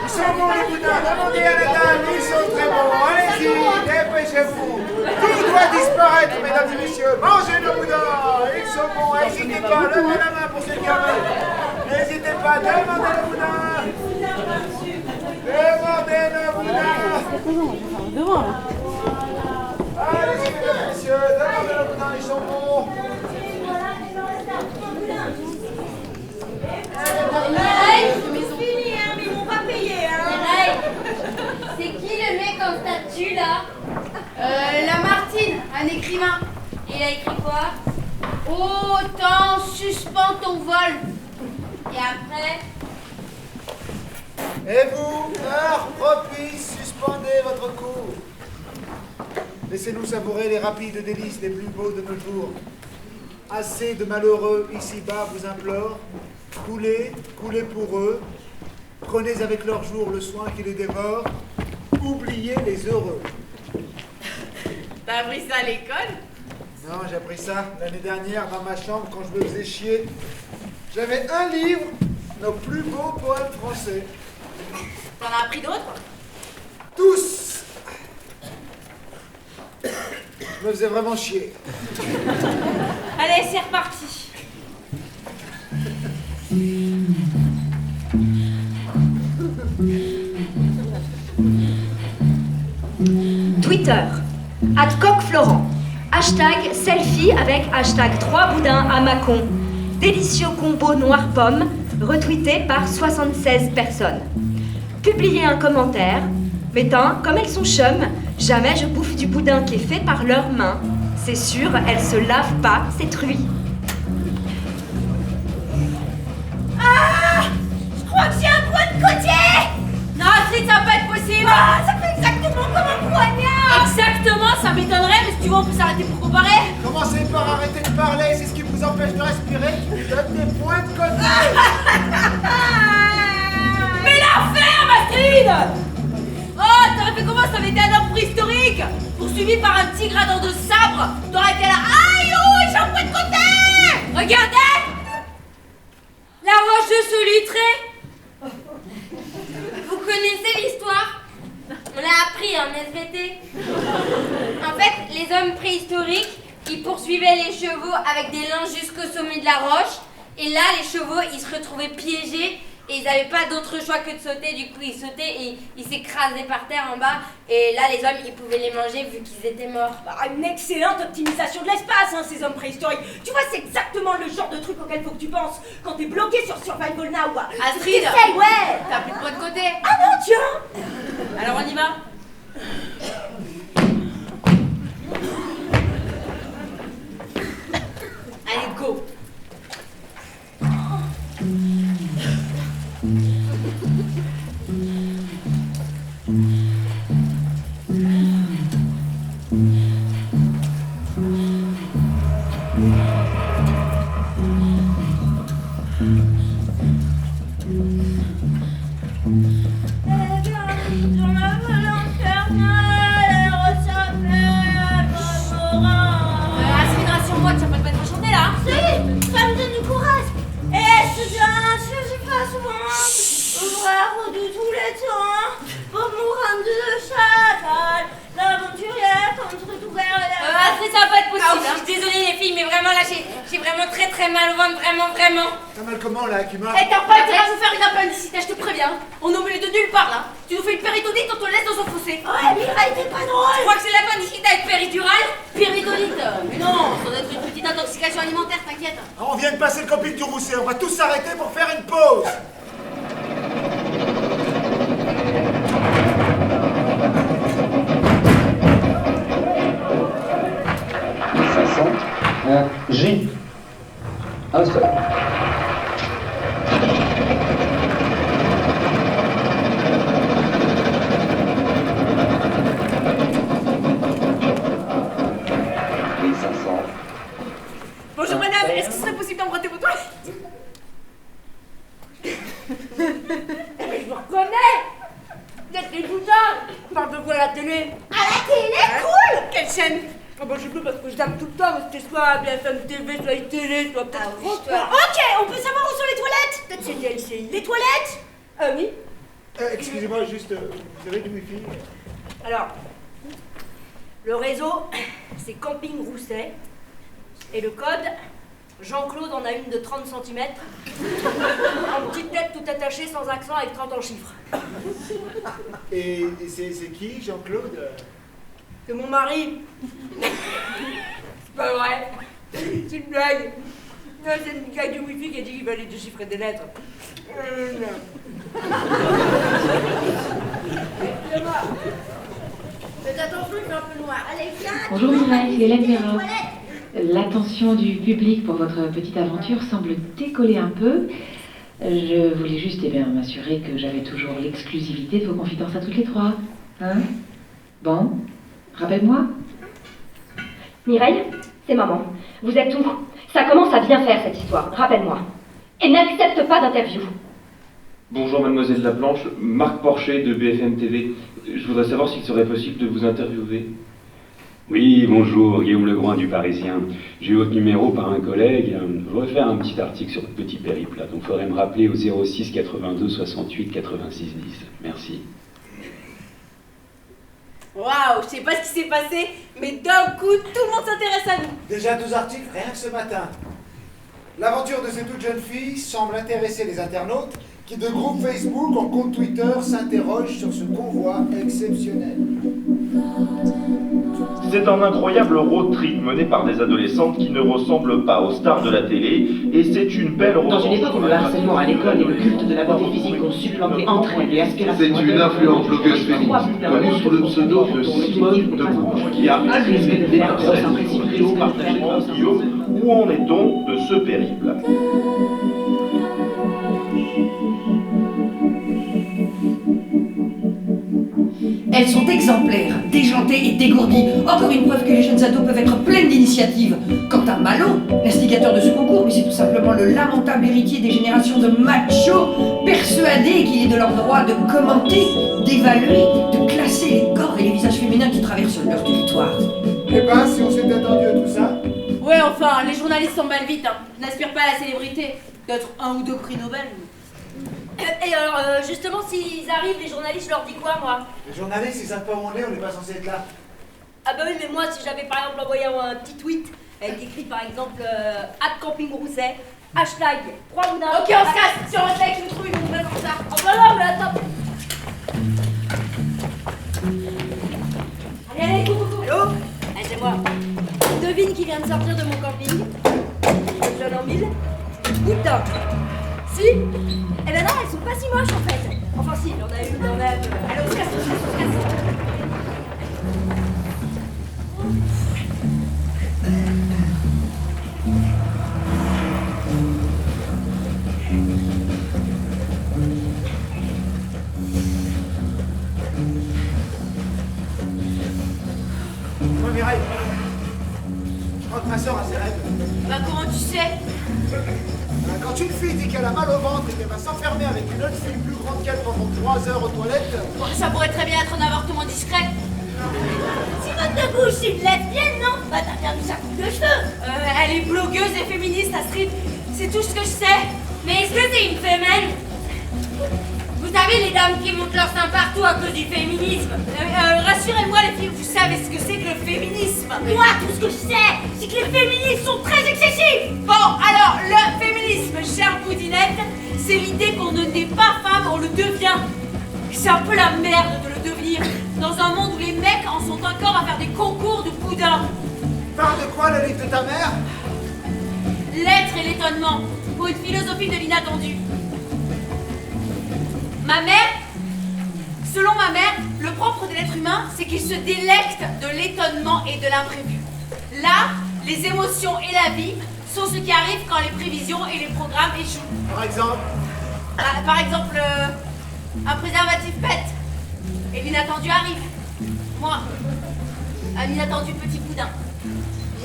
Ils sont bons les boudins, demandez à la dame, ils sont très bons. Allez-y, dépêchez-vous. Tout doit disparaître, mesdames et messieurs. Mangez nos boudins, ils sont bons. N'hésitez pas, levez la main pour ceux qui en veulent. N'hésitez pas, demandez nos boudins. Demandez nos boudins. Allez-y, mesdames et messieurs, demandez nos boudins, ils sont bons. C'est qui le mec en statue là? Lamartine, un écrivain. Il a écrit quoi? Oh, temps, suspends ton vol. Et après? Et vous, heure propice, suspendez votre cours. Laissez-nous savourer les rapides délices les plus beaux de nos jours. Assez de malheureux ici-bas vous implore. Coulez, coulez pour eux. Prenez avec leur jour le soin qui les dévore. Oubliez les heureux. T'as appris ça à l'école? Non, j'ai appris ça l'année dernière dans ma chambre quand je me faisais chier. J'avais un livre, nos plus beaux poèmes français. T'en as appris d'autres? Tous. Je me faisais vraiment chier. Allez, c'est reparti. Twitter, @coqflorent, hashtag selfie avec hashtag 3 boudins à Mâcon, délicieux combo noir pomme, retweeté par 76 personnes. Publiez un commentaire, mettant, comme elles sont chum, jamais je bouffe du boudin qui est fait par leurs mains. C'est sûr, elles se lavent pas, c'est truie. Ah, je crois que j'ai un point de côté. Non, Astrid, ça va pas être possible. Ah, ça fait exactement comme un poignard. Exactement, ça m'étonnerait, mais si tu veux, on peut s'arrêter pour comparer. Commencez par arrêter de parler, c'est ce qui vous empêche de respirer, qui vous donne des points de côté. Mais la ferme, Astrid. Oh, t'aurais fait comment si t'avais été un homme préhistorique poursuivi par un tigre à dents de sabre? T'aurais été là, aïe, oh, j'ai un point de côté. Regardez la roche de Solutré. Vous connaissez l'histoire? On l'a appris en SVT. En fait, les hommes préhistoriques, ils poursuivaient les chevaux avec des lances jusqu'au sommet de la roche. Et là, les chevaux, ils se retrouvaient piégés et ils n'avaient pas d'autre choix que de sauter. Du coup, ils sautaient et ils s'écrasaient par terre en bas. Et là, les hommes, ils pouvaient les manger vu qu'ils étaient morts. Ah, une excellente optimisation de l'espace, hein, ces hommes préhistoriques. Tu vois, c'est exactement le genre de truc auquel faut que tu penses quand t'es bloqué sur Survival Now. Astrid, Essaye, ouais. t'as plus de points de côté. Ah non, tiens. Alors on y va. Allez, go. Astrid, rassure-moi, tu vas pas te mettre à chanter là. Si, ça me donne du courage. Et c'est un ce que je fais souvent. Ouvrir de tous les temps. Pour mourant de chacal. L'aventurière contre tout vers Astrid, ça va pas être Ah, possible. je suis désolée les filles, mais vraiment là, j'ai vraiment très très mal au ventre, vraiment. T'as mal comment là, Akima? Eh, t'as pas intérêt à nous faire une appendicite, je te préviens. On est au milieu de nulle part là. Tu nous fais une péritodite, on te laisse dans un fossé. Ouais, Mireille, t'es pas Je drôle. crois que c'est l'appendicite avec péridurale. Péridolite. Mais non, ça doit être une petite intoxication alimentaire, t'inquiète. On vient de passer le camping du Rousset, on va tous s'arrêter pour faire une pause. J. Un seul. Oui, 500. Bonjour madame, est-ce que ce serait possible d'emprunter vos toilettes? Mais je me reconnais. Vous êtes les boutins. On parle de quoi à la télé? À la télé, cool. Quelle chaîne? Ah bah je sais plus parce que je zappe tout le temps, c'était soit BFM TV, soit télé, soit peut-être oui, France. toi. Ok, on peut savoir où sont les toilettes? Peut-être c'était LCI. Les toilettes? Oui. Excusez-moi, juste, vous avez du wifi? Alors, le réseau, c'est Camping Rousset. Et le code, Jean-Claude en a une de 30 cm. En petite tête tout attachée, sans accent, avec 30 en chiffres. Et c'est qui, Jean-Claude? C'est mon mari. C'est pas vrai. C'est une blague. Non, c'est une gars du wifi qui a dit qu'il fallait déchiffrer des lettres. Non. Faites attention, il fait un peu noir. Allez, viens. Bonjour Mireille, Hélène Vera. L'attention du public pour votre petite aventure semble décoller un peu. Je voulais juste m'assurer que j'avais toujours l'exclusivité de vos confidences à toutes les trois. Hein? Bon, rappelle-moi. Mireille, c'est maman. Vous êtes où? Ça commence à bien faire cette histoire, rappelle-moi. Et n'accepte pas d'interview. Bonjour mademoiselle Laplanche, Marc Porcher de BFM TV. Je voudrais savoir s'il serait possible de vous interviewer. Oui, bonjour, Guillaume Legrand du Parisien. J'ai eu votre numéro par un collègue. Je voudrais faire un petit article sur votre petit périple. Donc il faudrait me rappeler au 06 82 68 86 10. Merci. Waouh, je sais pas ce qui s'est passé, mais d'un coup, tout le monde s'intéresse à nous. Déjà 12 articles rien que ce matin. L'aventure de ces toutes jeunes filles semble intéresser les internautes qui, de groupe Facebook en compte Twitter, s'interrogent sur ce convoi exceptionnel. C'est un incroyable road trip mené par des adolescentes qui ne ressemblent pas aux stars de la télé, et c'est une belle Dans une époque où le harcèlement à l'école et le culte de la beauté physique ont supplanté entraide et aspiration. C'est une influente blogueuse féministe, connue sous le pseudo de Simone de Bourges, qui a agrégé des vidéos partagées par Guillaume. Où en est-on de ce périple? Elles sont exemplaires, déjantées et dégourdies. Encore une preuve que les jeunes ados peuvent être pleines d'initiatives. Quant à Malo, l'instigateur de ce concours, mais c'est tout simplement le lamentable héritier des générations de machos, persuadés qu'il est de leur droit de commenter, d'évaluer, de classer les corps et les visages féminins qui traversent leur territoire. Eh ben, si on s'était attendu à tout ça. Ouais, enfin, les journalistes s'emballent vite, hein. N'aspirent pas à la célébrité. D'être 1 ou 2 prix Nobel. Et alors, justement, s'ils arrivent, les journalistes, je leur dis quoi, moi? Les journalistes, ils savent pas où on est n'est pas censé être là. Ah bah oui, mais moi, si j'avais par exemple envoyé un petit tweet avec écrit par exemple @campingrousset, hashtag 3 boudins. Ok, on se casse. Si on reste avec le trou, ils vont nous mettre comme ça. Oh bah non, mais attends. Allez, coucou. Allô? C'est moi. Devine qui vient de sortir de mon camping. Je donne en 1000. Putain. Si? Eh ben non, elles sont pas si moches en fait. Enfin si, il y en a une, il y en a deux. Allez, on se casse, on se casse, on se casse. Moi, Mireille, je crois que ma soeur a ses rêves. Bah, comment tu sais? Quand une fille dit qu'elle a mal au ventre et qu'elle va s'enfermer avec une autre fille plus grande qu'elle pendant 3 heures aux toilettes... Bon, ça pourrait très bien être un avortement discret. Simone de Gouges, c'est une lesbienne, non? Bah t'as bien vu sa coupe de cheveux. Elle est blogueuse et féministe, Astrid. C'est tout ce que je sais. Mais est-ce que c'est une fémène? Vous savez, les dames qui montent leur sein partout à cause du féminisme. Rassurez-moi, les filles, vous savez ce que c'est que le féminisme. Moi, tout ce que je sais, c'est que les féministes sont très excessifs. Bon, alors, le féminisme, chère Boudinette, c'est l'idée qu'on ne naît pas femme, on le devient. C'est un peu la merde de le devenir, dans un monde où les mecs en sont encore à faire des concours de boudin. Parle de quoi, le livre de ta mère? L'être et l'étonnement, pour une philosophie de l'inattendu. Ma mère, selon ma mère, le propre de l'être humain, c'est qu'il se délecte de l'étonnement et de l'imprévu. Là, les émotions et la vie sont ce qui arrive quand les prévisions et les programmes échouent. Par exemple? Par exemple, un préservatif pète et l'inattendu arrive. Moi, un inattendu petit boudin.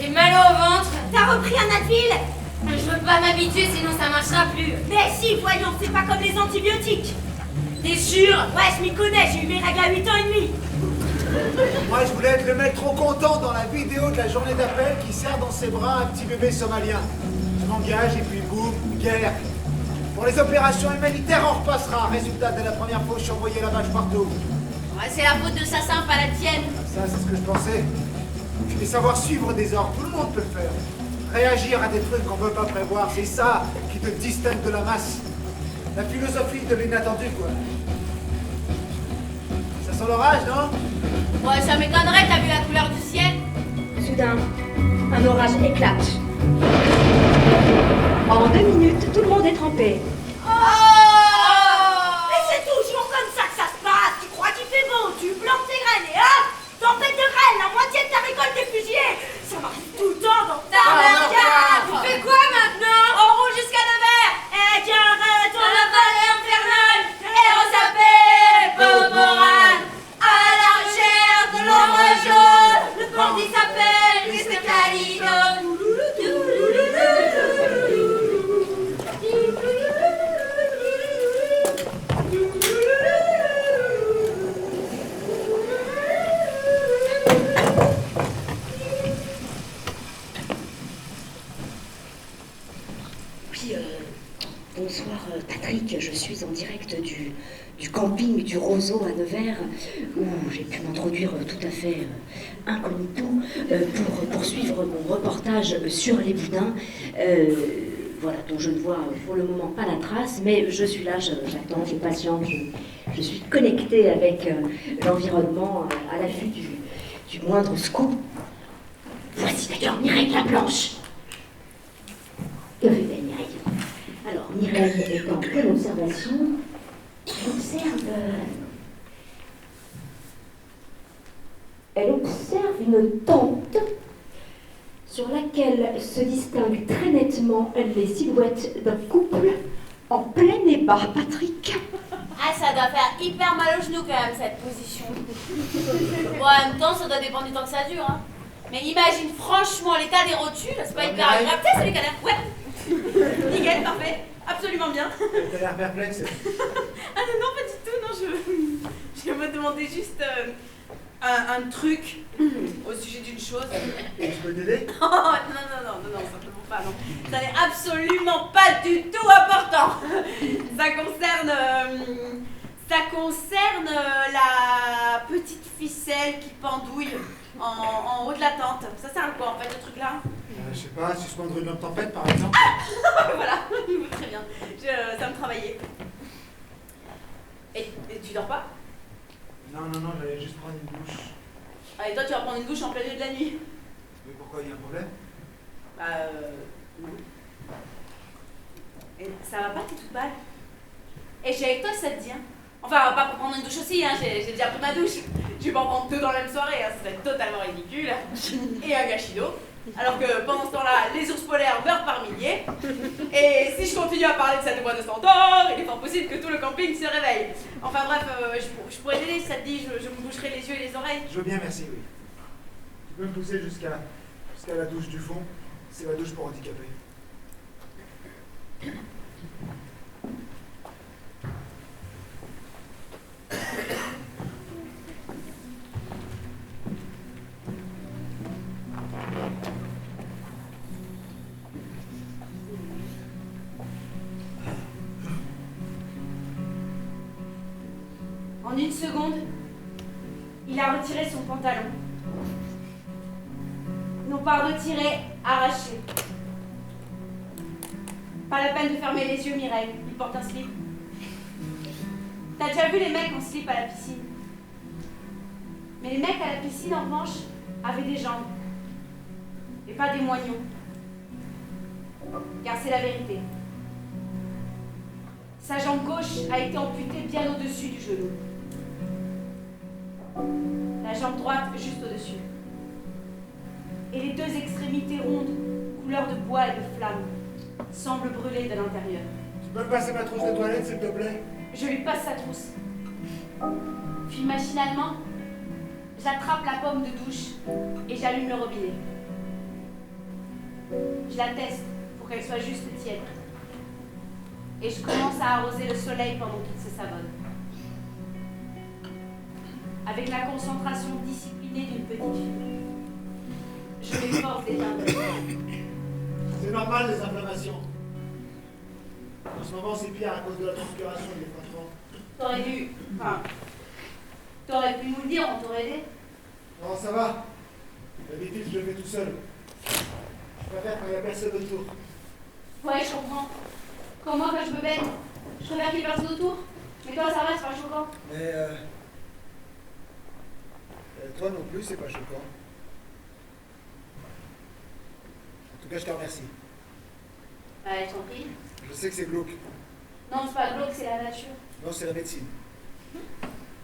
J'ai mal au ventre. T'as repris un Advil? Je veux pas m'habituer, sinon ça marchera plus. Mais si, voyons, c'est pas comme les antibiotiques. T'es sûr? Ouais, je m'y connais, j'ai eu mes règles à 8 ans et demi. Moi, je voulais être le mec trop content dans la vidéo de la journée d'appel qui serre dans ses bras un petit bébé somalien. Je m'engage et puis boum, guerre. Pour les opérations humanitaires, on repassera. Résultat, dès la première fois, je suis envoyé la vache partout. Ouais, c'est la faute de Sassin, pas la tienne. Ça, c'est ce que je pensais. Mais savoir suivre des ordres, tout le monde peut le faire. Réagir à des trucs qu'on ne peut pas prévoir, c'est ça qui te distingue de la masse. La philosophie de l'inattendu, quoi. Ça sent l'orage, non? Ouais, ça m'étonnerait, t'as vu la couleur du ciel? Soudain, un orage éclate. En 2 minutes, tout le monde est trempé. Mais c'est toujours comme ça que ça se passe. Tu crois qu'il fait beau, tu plantes tes graines et hop, tempête de graines, la moitié de ta récolte est fusillée. Ça m'arrive tout le temps dans ta regarde. Tu fais quoi maintenant? On roule jusqu'à 9h. Eh tiens, arrête, Dans la vallée infernale, Et on s'appelle Boboran. à la recherche de l'ombre jaune, le bandit s'appelle Cristalino. Bonsoir Patrick, je suis en direct du camping du Roseau à Nevers, où j'ai pu m'introduire tout à fait incognito pour poursuivre mon reportage sur les boudins. Voilà, dont je ne vois pour le moment pas la trace, mais je suis là, j'attends, je patiente, je suis connectée avec l'environnement à l'affût du moindre scoop. Voici d'ailleurs Mireille Laplanche. Que fait-elle, Mireille? Alors, Mireille est en pleine observation. Elle observe une tente sur laquelle se distinguent très nettement les silhouettes d'un couple en plein ébat, Patrick. Ah, ça doit faire hyper mal au genou quand même, cette position. Bon, en même temps, ça doit dépendre du temps que ça dure. Hein. Mais imagine franchement l'état des rotules, c'est pas hyper agréable. Tiens, c'est les canards. Ouais. Nickel, parfait. Absolument bien. T'as l'air perplexe. Ah non, pas du tout, non, je me demandais juste un truc au sujet d'une chose. Et je peux t'aider? Oh, non, simplement pas, non. Ça n'est absolument pas du tout important. Ça concerne la petite ficelle qui pendouille en haut de la tente. Ça sert à quoi en fait, ce truc-là? Je sais pas, suspendre une lampe tempête par exemple. Voilà, très bien. Ça me travaillait. Et tu dors pas? Non, j'allais juste prendre une douche. Ah, et toi, tu vas prendre une douche en plein milieu de la nuit? Mais pourquoi, il y a un problème? Non. Et ça va pas, t'es toute pâle? Et j'ai avec toi, ça te dit, hein? Enfin, pas pour prendre une douche aussi, hein, j'ai déjà pris ma douche. Je vais pas en prendre deux dans la même soirée, hein, ça serait totalement ridicule. Et un gâchis d'eau. Alors que pendant ce temps-là, les ours polaires meurent par milliers. Et si je continue à parler de cette voix de centaure, il est fort possible que tout le camping se réveille. Enfin bref, je pourrais t'aider si ça te dit, je me boucherai les yeux et les oreilles. Je veux bien, merci, oui. Tu peux me pousser jusqu'à la douche du fond. C'est la douche pour handicapés. En une seconde, il a retiré son pantalon. Non pas retiré, arraché. Pas la peine de fermer les yeux, Mireille, il porte un slip. T'as déjà vu les mecs en slip à la piscine? Mais les mecs à la piscine, en revanche, avaient des jambes. Et pas des moignons. Car c'est la vérité. Sa jambe gauche a été amputée bien au-dessus du genou. La jambe droite juste au-dessus. Et les deux extrémités rondes, couleur de bois et de flamme, semblent brûler de l'intérieur. Tu peux me passer ma trousse de toilette, s'il te plaît? Je lui passe sa trousse. Puis machinalement, j'attrape la pomme de douche et j'allume le robinet. Je la teste pour qu'elle soit juste tiède. Et je commence à arroser le soleil pendant qu'il se savonne. Avec la concentration disciplinée d'une petite fille. Je m'efforce d'éteindre. C'est normal, les inflammations. En ce moment, c'est pire à cause de la transpiration et des frottements. T'aurais dû... Enfin... T'aurais pu nous le dire, on t'aurait aidé. Non, ça va. D'habitude, je le fais tout seul. Je préfère quand il n'y a personne autour. Ouais, je comprends. Comme moi, quand je me baigne, je préfère qu'il y ait personne autour. Mais toi, ça va, c'est pas choquant. Mais toi non plus, c'est pas choquant. En tout cas, je te remercie. Ouais, je t'en prie. Je sais que c'est glauque. Non, c'est pas glauque, c'est la nature. Non, c'est la médecine.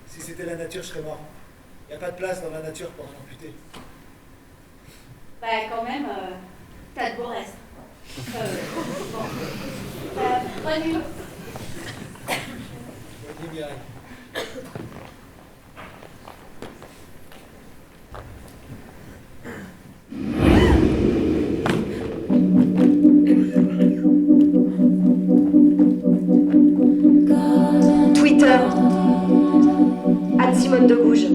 Si c'était la nature, je serais mort. Il n'y a pas de place dans la nature pour un amputé. Bah, quand même, t'as de beaux restes. Bon. Bonne nuit. Bonne nuit, Mireille. Twitter. Simone de Gouges.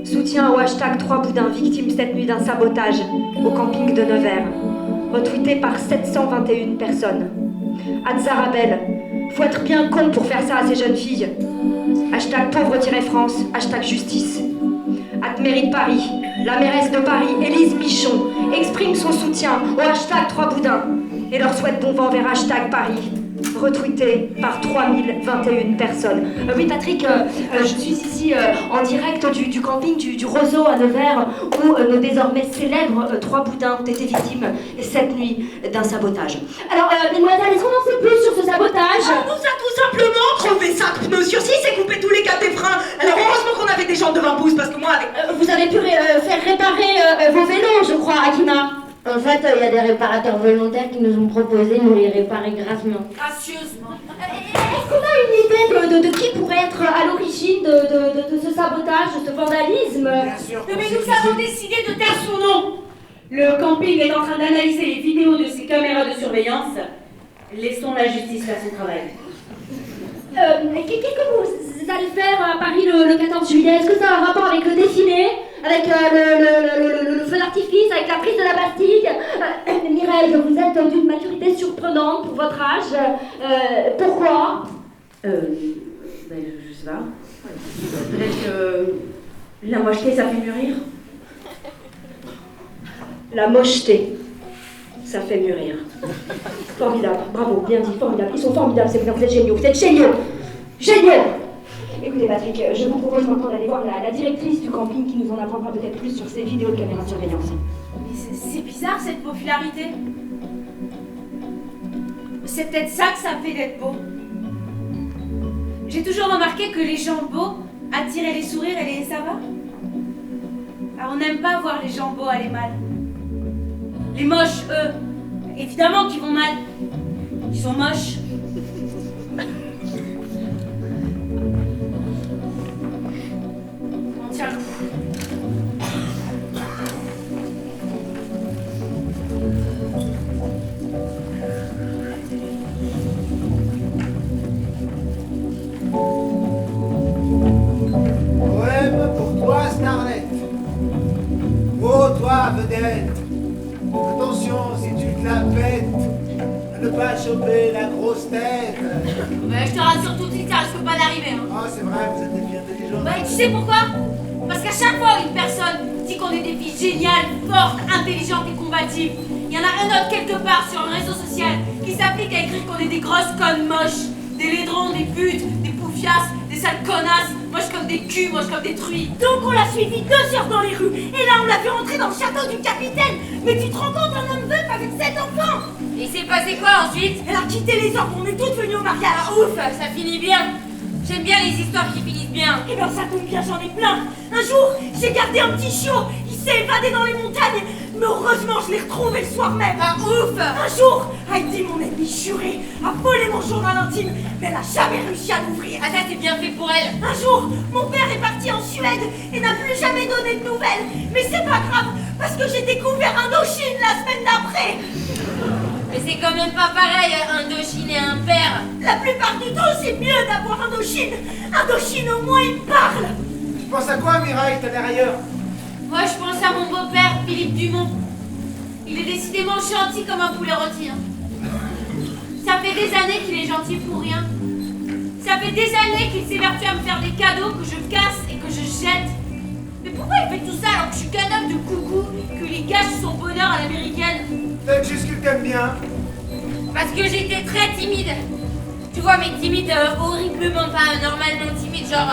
Soutien au hashtag 3 boudins victimes cette nuit d'un sabotage au camping de Nevers. Retweeté par 721 personnes. Zarabel. Faut être bien con pour faire ça à ces jeunes filles. Hashtag pauvre-France, hashtag justice. Mairie de Paris, la mairesse de Paris, Élise Michon, exprime son soutien au hashtag 3 boudins et leur souhaite bon vent vers hashtag Paris, retweeté par 3021 personnes. Oui Patrick, je suis ici en direct du camping du Roseau à Nevers où nos désormais célèbres 3 boudins ont été victimes cette nuit d'un sabotage. Alors, mesdemoiselles, est-ce qu'on en sait plus sur ce sabotage? On nous a tout simplement crevé 5 pneus sur 6 et coupé tous les câbles des freins. Alors heureusement qu'on avait des jambes de 20 pouces parce que moi avec... Vous avez pu faire réparer vos vélos, je crois, Akina. En fait, il y a des réparateurs volontaires qui nous ont proposé de nous les réparer gracieusement. Gracieusement. Est-ce qu'on a une idée de qui pourrait être à l'origine de ce sabotage, de ce vandalisme? Bien sûr. Mais nous avons décidé de taire son nom. Le camping est en train d'analyser les vidéos de ses caméras de surveillance. Laissons la justice faire son travail. Qu'est-ce que vous allez faire à Paris le 14 juillet? Est-ce que ça a un rapport avec le défilé? Avec le feu d'artifice, avec la prise de la Bastille? Mireille, vous êtes d'une maturité surprenante pour votre âge. Pourquoi? Je sais pas. Peut-être que la mocheté, ça fait mûrir. La mocheté, ça fait mûrir. Formidable, bravo, bien dit, formidable. Ils sont formidables, c'est bien, vous êtes géniaux, vous êtes géniaux! Géniaux! Écoutez Patrick, je vous propose maintenant d'aller voir la directrice du camping qui nous en apprendra peut-être plus sur ces vidéos de caméras de surveillance. Mais c'est bizarre cette popularité. C'est peut-être ça que ça fait d'être beau. J'ai toujours remarqué que les gens beaux attiraient les sourires et les ça va. Alors on n'aime pas voir les gens beaux aller mal. Les moches, eux, évidemment qu'ils vont mal. Ils sont moches. On tient le coup. Poème pour toi, Starlet. Oh, toi, vedette. Attention, si tu te la pètes, à ne pas choper la grosse tête. Ouais, je te rassure tout de suite, ça risque pas d'arriver. Hein. Oh, c'est vrai, vous êtes des filles intelligentes. Ouais, tu sais pourquoi? Parce qu'à chaque fois une personne dit qu'on est des filles géniales, fortes, intelligentes et combatives, il y en a un autre quelque part sur un réseau social qui s'applique à écrire qu'on est des grosses connes moches, des laidrons, des putes, des poufiasses, des sales connasses, moches comme des culs, moches comme des truies. Donc on l'a suivi 2 heures dans les rues, et là on l'a vu rentrer dans le château du capitaine. Mais tu te rends compte, un homme veuf avec 7 enfants? Il s'est passé quoi ensuite? Elle a quitté les ordres, on est toutes venues au mariage. Ah ouf, ça finit bien. J'aime bien les histoires qui finissent bien. Eh ben ça tombe bien, j'en ai plein. Un jour, j'ai gardé un petit chiot, il s'est évadé dans les montagnes, mais heureusement je l'ai retrouvé le soir même. Ah ouf. Un jour, Heidi, mon ennemie jurée, a volé mon journal intime, mais elle a jamais réussi à l'ouvrir. Ah ça c'est bien fait pour elle. Un jour, mon père est parti en Suède et n'a plus jamais donné de nouvelles. Mais c'est pas grave, parce que j'ai découvert Indochine la semaine d'après. Mais c'est quand même pas pareil, Indochine et un père. La plupart du temps, c'est mieux d'avoir Indochine. Indochine, au moins, il parle. Tu penses à quoi, Mireille? T'as l'air ailleurs. Moi, je pense à mon beau-père, Philippe Dumont. Il est décidément gentil comme un poulet rôti. Hein. Ça fait des années qu'il est gentil pour rien. Ça fait des années qu'il s'évertue à me faire des cadeaux que je casse et que je jette. Mais pourquoi il fait tout ça alors que je suis qu'un œuf de coucou, que lui gâche son bonheur à l'américaine? Peut-être juste qu'il t'aime bien. Parce que j'étais très timide. Tu vois, mais timide, horriblement pas normalement timide. Genre,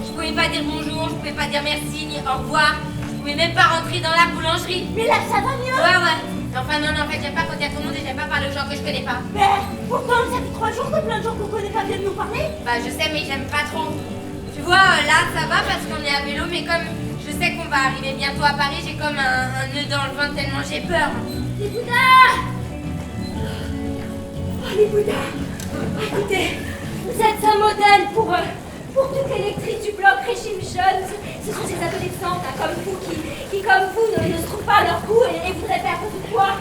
je pouvais pas dire bonjour, je pouvais pas dire merci, ni au revoir. Je pouvais même pas rentrer dans la boulangerie. Mais là, ça va mieux. Ouais. Enfin, non, en fait, j'aime pas quand il y a tout le monde et j'aime pas parler aux gens que je connais pas. Mais pourtant, ça fait 3 jours que plein de gens qu'on connaît pas viennent nous parler. Bah, je sais, mais j'aime pas trop. Tu vois, là, ça va parce qu'on est à vélo, mais comme je sais qu'on va arriver bientôt à Paris, j'ai comme un nœud dans le ventre tellement j'ai peur. Les Bouddhas! Oh, les Bouddhas! Écoutez, vous êtes un modèle pour toutes les lectrices du blog Régime Jeune. Ce sont ces adolescentes hein, comme vous qui comme vous, ne se trouvent pas à leur goût et voudraient faire pourquoi.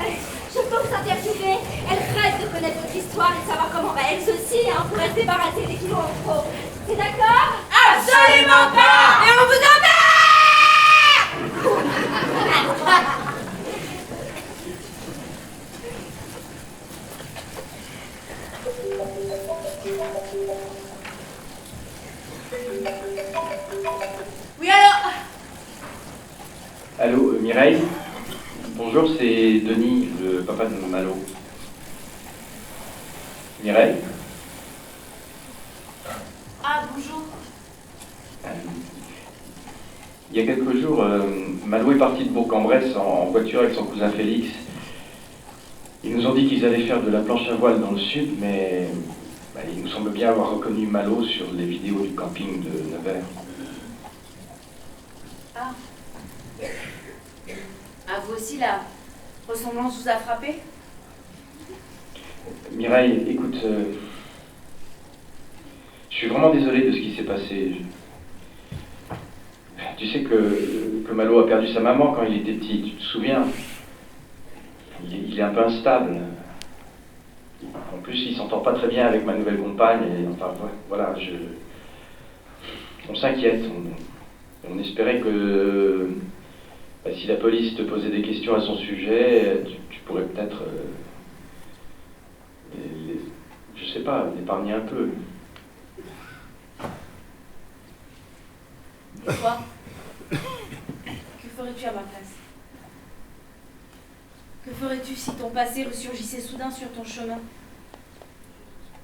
Je peux vous interviewer. Elles rêvent de connaître votre histoire et de savoir comment elles aussi pourraient se débarrasser des kilos en trop. C'est d'accord? Absolument pas! Et on vous emmerde! Oui, alors? Allô, Mireille? Bonjour, c'est Denis, le papa de Malo. Mireille? Ah, bonjour. Il y a quelques jours, Malo est parti de Bourg-en-Bresse en voiture avec son cousin Félix. Ils nous ont dit qu'ils allaient faire de la planche à voile dans le sud, mais il nous semble bien avoir reconnu Malo sur les vidéos du camping de Nevers. Ah. Ah, vous aussi, la ressemblance vous a frappé? Mireille, écoute, je suis vraiment désolé de ce qui s'est passé. Tu sais que Malo a perdu sa maman quand il était petit, tu te souviens? Il est un peu instable. En plus, il s'entend pas très bien avec ma nouvelle compagne. Et, enfin, voilà, on s'inquiète. On espérait que si la police te posait des questions à son sujet, tu pourrais peut-être, je sais pas, l'épargner un peu. Et toi? Que ferais-tu à ma place? Que ferais-tu si ton passé ressurgissait soudain sur ton chemin,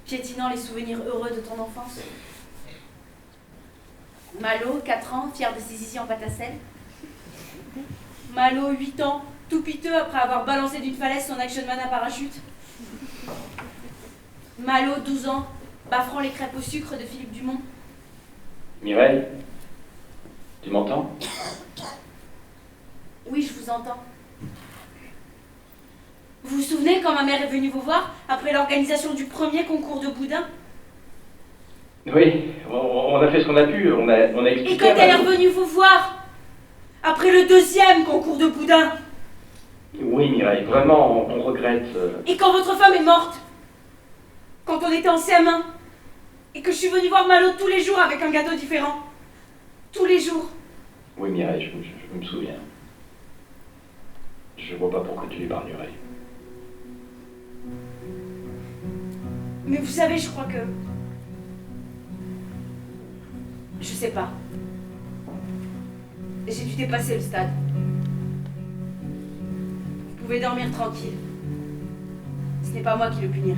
piétinant les souvenirs heureux de ton enfance? Malo, 4 ans, fier de ses ici en pâte à sel. Malo, 8 ans, tout piteux après avoir balancé d'une falaise son Action Man à parachute. Malo, 12 ans, baffrant les crêpes au sucre de Philippe Dumont. Mireille, tu m'entends? Oui, je vous entends. Vous vous souvenez quand ma mère est venue vous voir après l'organisation du premier concours de boudin? Oui, on a fait ce qu'on a pu, on a expliqué. Et quand elle est revenue vous voir après le deuxième concours de boudin? Oui, Mireille, vraiment, on regrette. Et quand votre femme est morte? Quand on était en CM1? Et que je suis venue voir Malo tous les jours avec un gâteau différent? Tous les jours? Oui, Mireille, je me souviens. Je vois pas pourquoi tu l'épargnerais. Mais vous savez, je crois que... Je sais pas. J'ai dû dépasser le stade. Vous pouvez dormir tranquille. Ce n'est pas moi qui le punirai.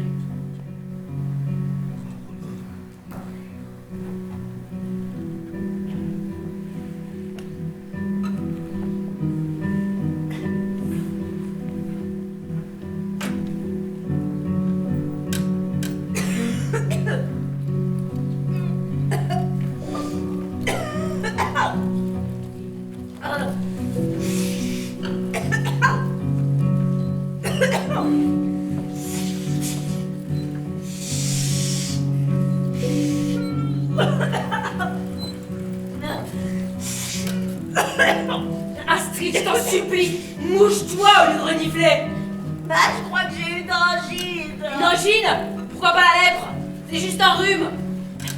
Astrid, je t'en supplie, mouche-toi au lieu de renifler. Bah, je crois que j'ai une angine. Une angine? Pourquoi pas la lèpre? C'est juste un rhume.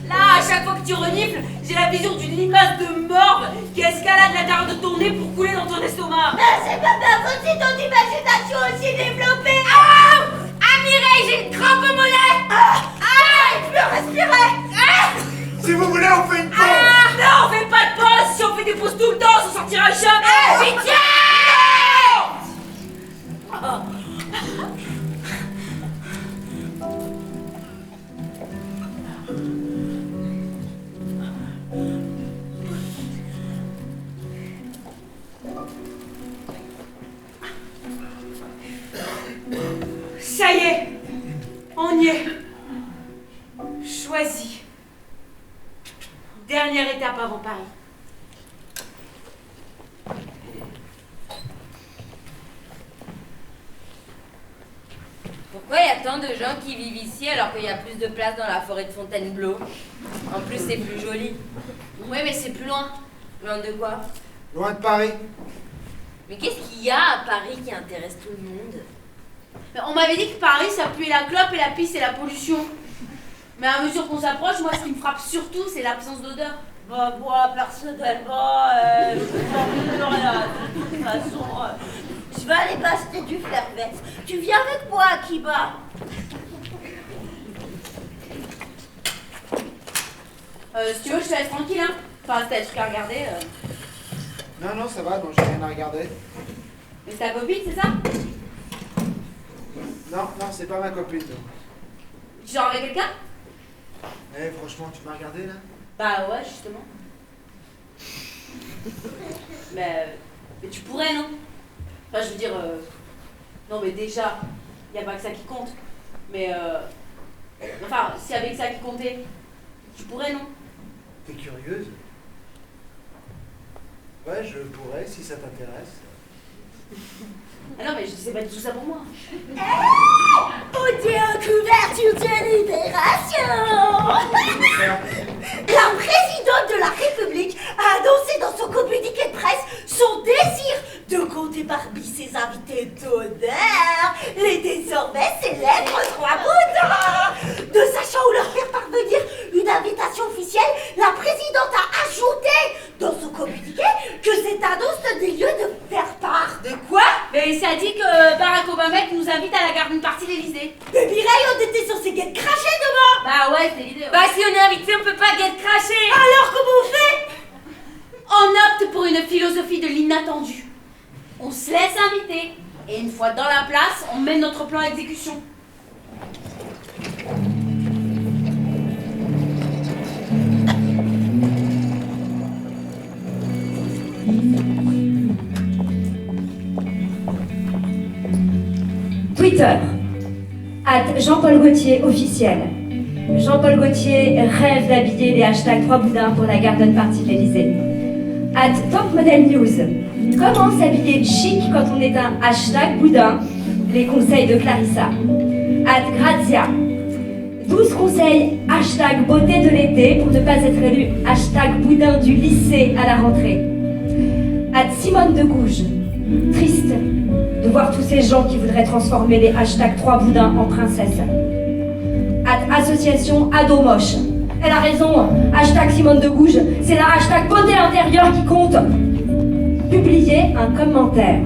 Là, à chaque fois que tu renifles, j'ai la vision d'une limace de morve qui escalade l'intérieur de ton nez pour couler dans ton estomac. Mais c'est pas ma faute si ton imagination aussi développée. Ah! Ah, Mireille, j'ai une crampe au mollet. J'arrive plus à respirer. Si vous voulez, on fait une pause. Non, on fait pas de pause. Si on fait des pauses tout le temps, on s'en sortira jamais. Pitié! Ça y est, on y est. Choisi. Dernière étape avant Paris. Pourquoi il y a tant de gens qui vivent ici alors qu'il y a plus de place dans la forêt de Fontainebleau? En plus, c'est plus joli. Oui, mais c'est plus loin. Loin de quoi? Loin de Paris. Mais qu'est-ce qu'il y a à Paris qui intéresse tout le monde? Mais on m'avait dit que Paris, ça puait la clope et la pisse et la pollution. Mais à mesure qu'on s'approche, moi, ce qui me frappe surtout, c'est l'absence d'odeur. Bah, moi, personnellement, je ne plus rien. De toute façon, je vais aller m'acheter du Fairvex. Tu viens avec moi, Akiba? Si tu veux, je te laisse tranquille, hein. Enfin, si t'as des trucs à regarder. Non, ça va, donc j'ai rien à regarder. Mais c'est ta copine, c'est ça? Non, c'est pas ma copine. Donc. Tu sors avec quelqu'un? Franchement, tu m'as regardé là? Bah ouais, justement. Mais tu pourrais, non? Enfin, je veux dire, non mais déjà, y a pas que ça qui compte. Mais enfin, s'il y avait que ça qui comptait, tu pourrais, non? T'es curieuse? Ouais, je pourrais, si ça t'intéresse. Ah non, mais je sais pas du tout ça pour moi. Audio couverture de Libération. La présidente de la République a annoncé dans son communiqué de presse son désir de compter parmi ses invités d'honneur les désormais célèbres trois boudins. Ne sachant où leur faire parvenir une invitation officielle, la présidente a ajouté dans son communiqué que cette annonce donnait lieu de faire part. De quoi? Mais ça dit que Barack Obama nous invite à la garden party de l'Élysée. Mais Mireille, on était censé get craché demain. Bah ouais, c'est l'idée. Ouais. Bah si on est invité, on peut pas get craché. Alors comment on fait? On opte pour une philosophie de l'inattendu. On se laisse inviter. Et une fois dans la place, on mène notre plan à exécution. Twitter. @Jean-Paul Gaultier officiel. Jean-Paul Gaultier rêve d'habiller les hashtags 3 boudins pour la garden party de l'Élysée. Top Model News. Comment s'habiller chic quand on est un hashtag boudin? Les conseils de Clarissa. Grazia. 12 conseils hashtag beauté de l'été pour ne pas être élu hashtag boudin du lycée à la rentrée. Simone de Gouges. Triste de voir tous ces gens qui voudraient transformer les hashtags 3 boudins en princesses. Association Ado Moche. Elle a raison, hashtag Simone de Gouges, c'est la hashtag beauté intérieure qui compte. Publier un commentaire.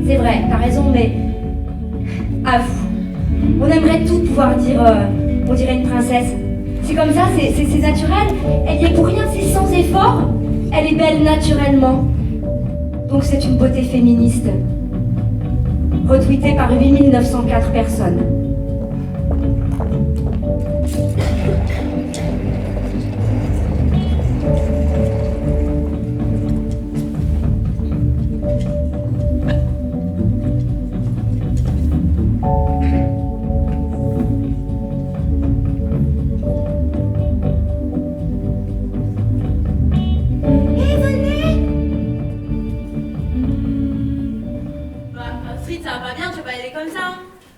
C'est vrai, t'as raison, mais avoue, on aimerait tout pouvoir dire, on dirait une princesse. C'est comme ça, c'est naturel, elle y est pour rien, c'est sans effort. Elle est belle naturellement. Donc c'est une beauté féministe. Retweetée par 8904 personnes.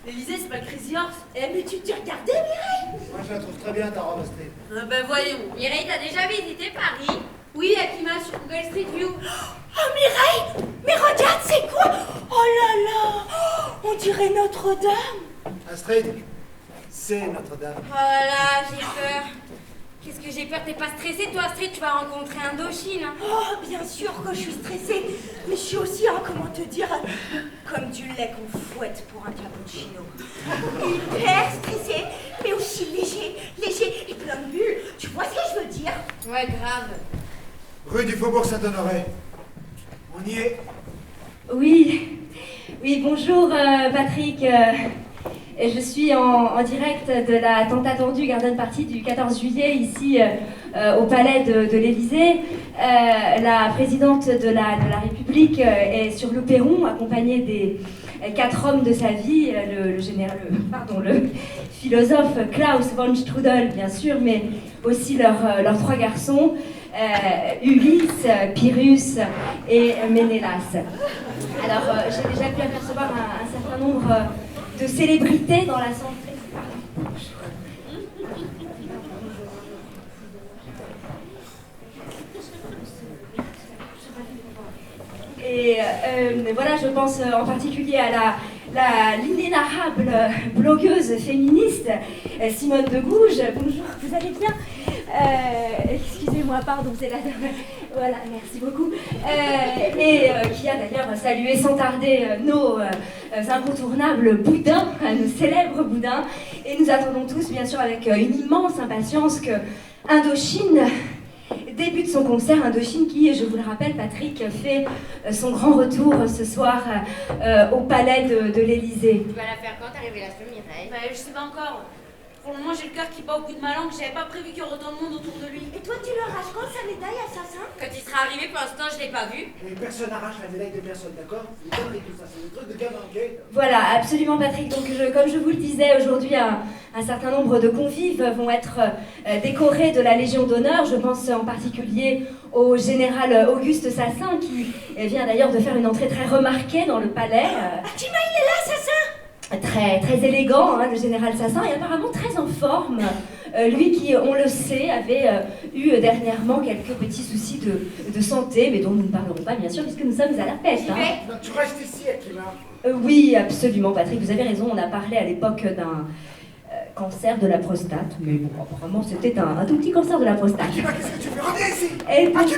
L'Élysée, c'est pas Crazy Horse. Mais tu t'es regardé, Mireille? Moi, je la trouve très bien, ta robe, Astrid. Ben voyons. Mireille, t'as déjà visité Paris? Oui, Akima, sur Google Street View. Oh, Mireille! Mais regarde, c'est quoi? Oh là là! On dirait Notre-Dame. Astrid, c'est Notre-Dame. Oh là là, j'ai peur. Qu'est-ce que j'ai peur? T'es pas stressée, toi, Astrid? Tu vas rencontrer Indochine. Hein. Oh, bien sûr que je suis stressée. Mais je suis aussi, comment te dire, comme du lait qu'on fouette pour un cappuccino. Hyper stressée, mais aussi léger et plein de bulles. Tu vois ce que je veux dire? Ouais, grave. Rue du Faubourg Saint-Honoré. On y est. Oui, bonjour Patrick. Je suis en direct de la tant attendue garden party du 14 juillet ici au palais de l'Élysée. La présidente de la République est sur le perron accompagnée des 4 hommes de sa vie, le philosophe Klaus von Strudel bien sûr, mais aussi leurs 3 garçons, Ulysse, Pyrrhus et Ménélas. Alors j'ai déjà pu apercevoir un certain nombre de célébrités dans la salle. Et voilà, je pense en particulier à l'inénarrable blogueuse féministe Simone de Gouges. Bonjour, vous allez bien? Excusez-moi, pardon, c'est la dame. Voilà, merci beaucoup. Et qui a d'ailleurs salué sans tarder nos incontournables boudins, nos célèbres boudins. Et nous attendons tous, bien sûr, avec une immense impatience que Indochine débute son concert. Indochine qui, je vous le rappelle, Patrick, fait son grand retour ce soir au palais de l'Élysée. Tu vas la faire quand ta révélation, Mireille? Bah, je sais pas encore. Pour le moment, j'ai le cœur qui bat au bout de ma langue. J'avais pas prévu qu'il y aurait autant de monde autour de lui. Et toi, tu leur racontes sa médaille, assassin? Quand il sera arrivé, pour l'instant, je l'ai pas vu. Et personne n'arrache la médaille de personne, d'accord? C'est des conneries tout ça, c'est des trucs de gamin, ok? Voilà, absolument, Patrick. Donc, comme je vous le disais, aujourd'hui, un certain nombre de convives vont être décorés de la Légion d'honneur. Je pense en particulier au général Auguste Sassin, qui vient d'ailleurs de faire une entrée très remarquée dans le palais. Akima, il est là, assassin! Très, très élégant, hein, le général Sassin, et apparemment très en forme. Lui qui, on le sait, avait eu dernièrement quelques petits soucis de santé, mais dont nous ne parlerons pas, bien sûr, puisque nous sommes à la peste. Hein. Donc, tu restes ici, Akima. Oui, absolument, Patrick, vous avez raison. On a parlé à l'époque d'un cancer de la prostate, mais bon, apparemment, c'était un tout petit cancer de la prostate. Akima, qu'est-ce que tu fais? Reviens ici! Et donc,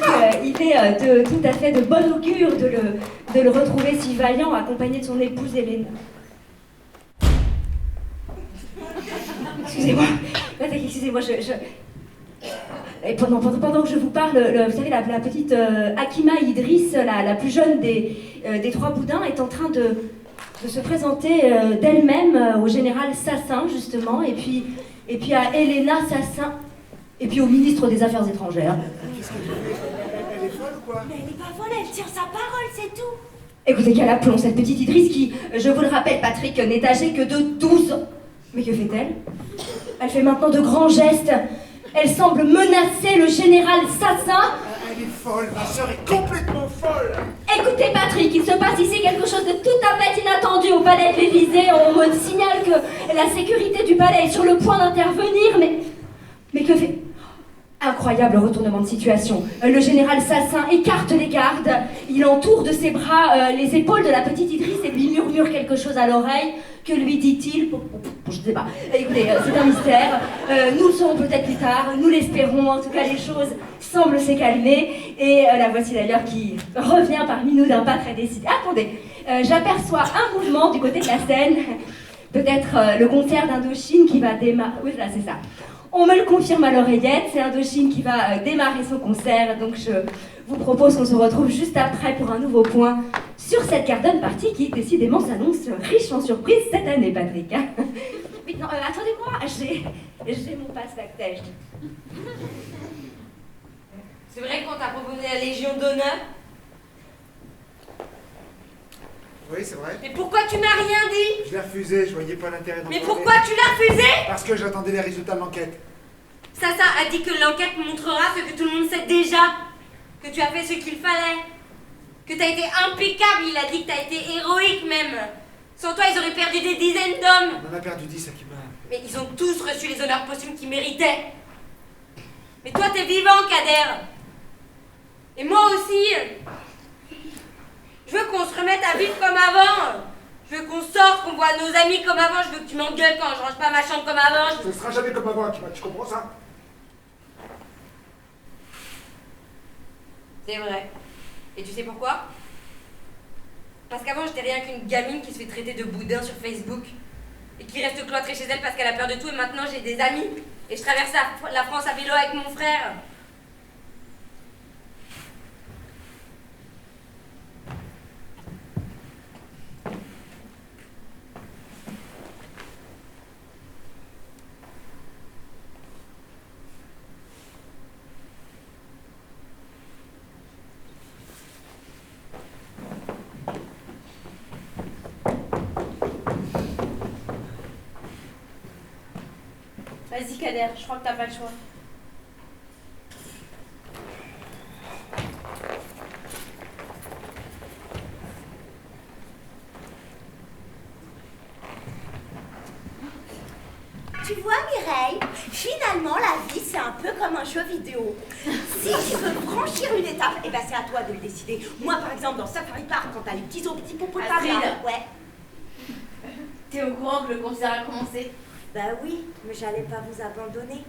il est tout à fait de bon augure de le retrouver si vaillant, accompagné de son épouse Hélène. Excusez-moi, Patrick, excusez-moi, Et pendant que je vous parle, vous savez, la petite Akima Idriss, la plus jeune des trois boudins, est en train de se présenter d'elle-même au général Sassin, justement, et puis à Elena Sassin, et puis au ministre des Affaires étrangères. Qu'est-ce que tu fais? Elle est folle ou quoi? Mais elle est pas folle, elle tient sa parole, c'est tout. Écoutez, quel aplomb, cette petite Idriss qui, je vous le rappelle, Patrick, n'est âgée que de 12 ans. Mais que fait-elle? Elle fait maintenant de grands gestes. Elle semble menacer le général Sassin. Elle est folle, ma sœur est complètement folle. Écoutez, Patrick, il se passe ici quelque chose de tout à fait inattendu au palais de l'Élysée. On me signale que la sécurité du palais est sur le point d'intervenir, mais que fait... Incroyable retournement de situation. Le général Sassin écarte les gardes, il entoure de ses bras les épaules de la petite Idriss et lui murmure quelque chose à l'oreille. Que lui dit-il? Je ne sais pas. Écoutez, c'est un mystère. Nous le saurons peut-être plus tard, nous l'espérons. En tout cas, les choses semblent se calmer. Et la voici d'ailleurs qui revient parmi nous d'un pas très décidé. Attendez, j'aperçois un mouvement du côté de la scène. Peut-être le concert d'Indochine qui va démarrer. Oui, là, c'est ça. On me le confirme à l'oreillette, c'est Indochine qui va démarrer son concert, donc je vous propose qu'on se retrouve juste après pour un nouveau point sur cette garden party qui décidément s'annonce riche en surprises cette année, Patrick. Oui, non, attendez-moi, j'ai mon passe backstage. C'est vrai qu'on t'a proposé la Légion d'honneur? Oui, c'est vrai. Mais pourquoi tu m'as rien dit? Je l'ai refusé, je voyais pas l'intérêt d'en Mais parler. pourquoi tu l'as refusé? Parce que j'attendais les résultats de l'enquête. Sassin a dit que l'enquête montrera ce que tout le monde sait déjà. Que tu as fait ce qu'il fallait. Que tu as été impeccable, il a dit que tu as été héroïque même. Sans toi, ils auraient perdu des dizaines d'hommes. On en a perdu 10, Akima. Mais ils ont tous reçu les honneurs posthumes qu'ils méritaient. Mais toi, t'es vivant, Kader. Et moi aussi. Je veux qu'on se remette à vivre comme avant. Je veux qu'on sorte, qu'on voit nos amis comme avant. Je veux que tu m'engueules quand je range pas ma chambre comme avant. Ce ne sera jamais comme avant, Akima, tu comprends ça? C'est vrai. Et tu sais pourquoi? Parce qu'avant, j'étais rien qu'une gamine qui se fait traiter de boudin sur Facebook. Et qui reste cloîtrée chez elle parce qu'elle a peur de tout. Et maintenant, j'ai des amis. Et je traverse la France à vélo avec mon frère. Vas-y, Kader, je crois que t'as pas le choix. Tu vois, Mireille, finalement, la vie, c'est un peu comme un jeu vidéo. Si tu veux franchir une étape, eh ben, c'est à toi de le décider. Moi, par exemple, dans Safari Park, quand t'as les petits hippopotames, Astrid. ouais. T'es au courant que le concert a commencé? Bah oui, mais j'allais pas vous abandonner.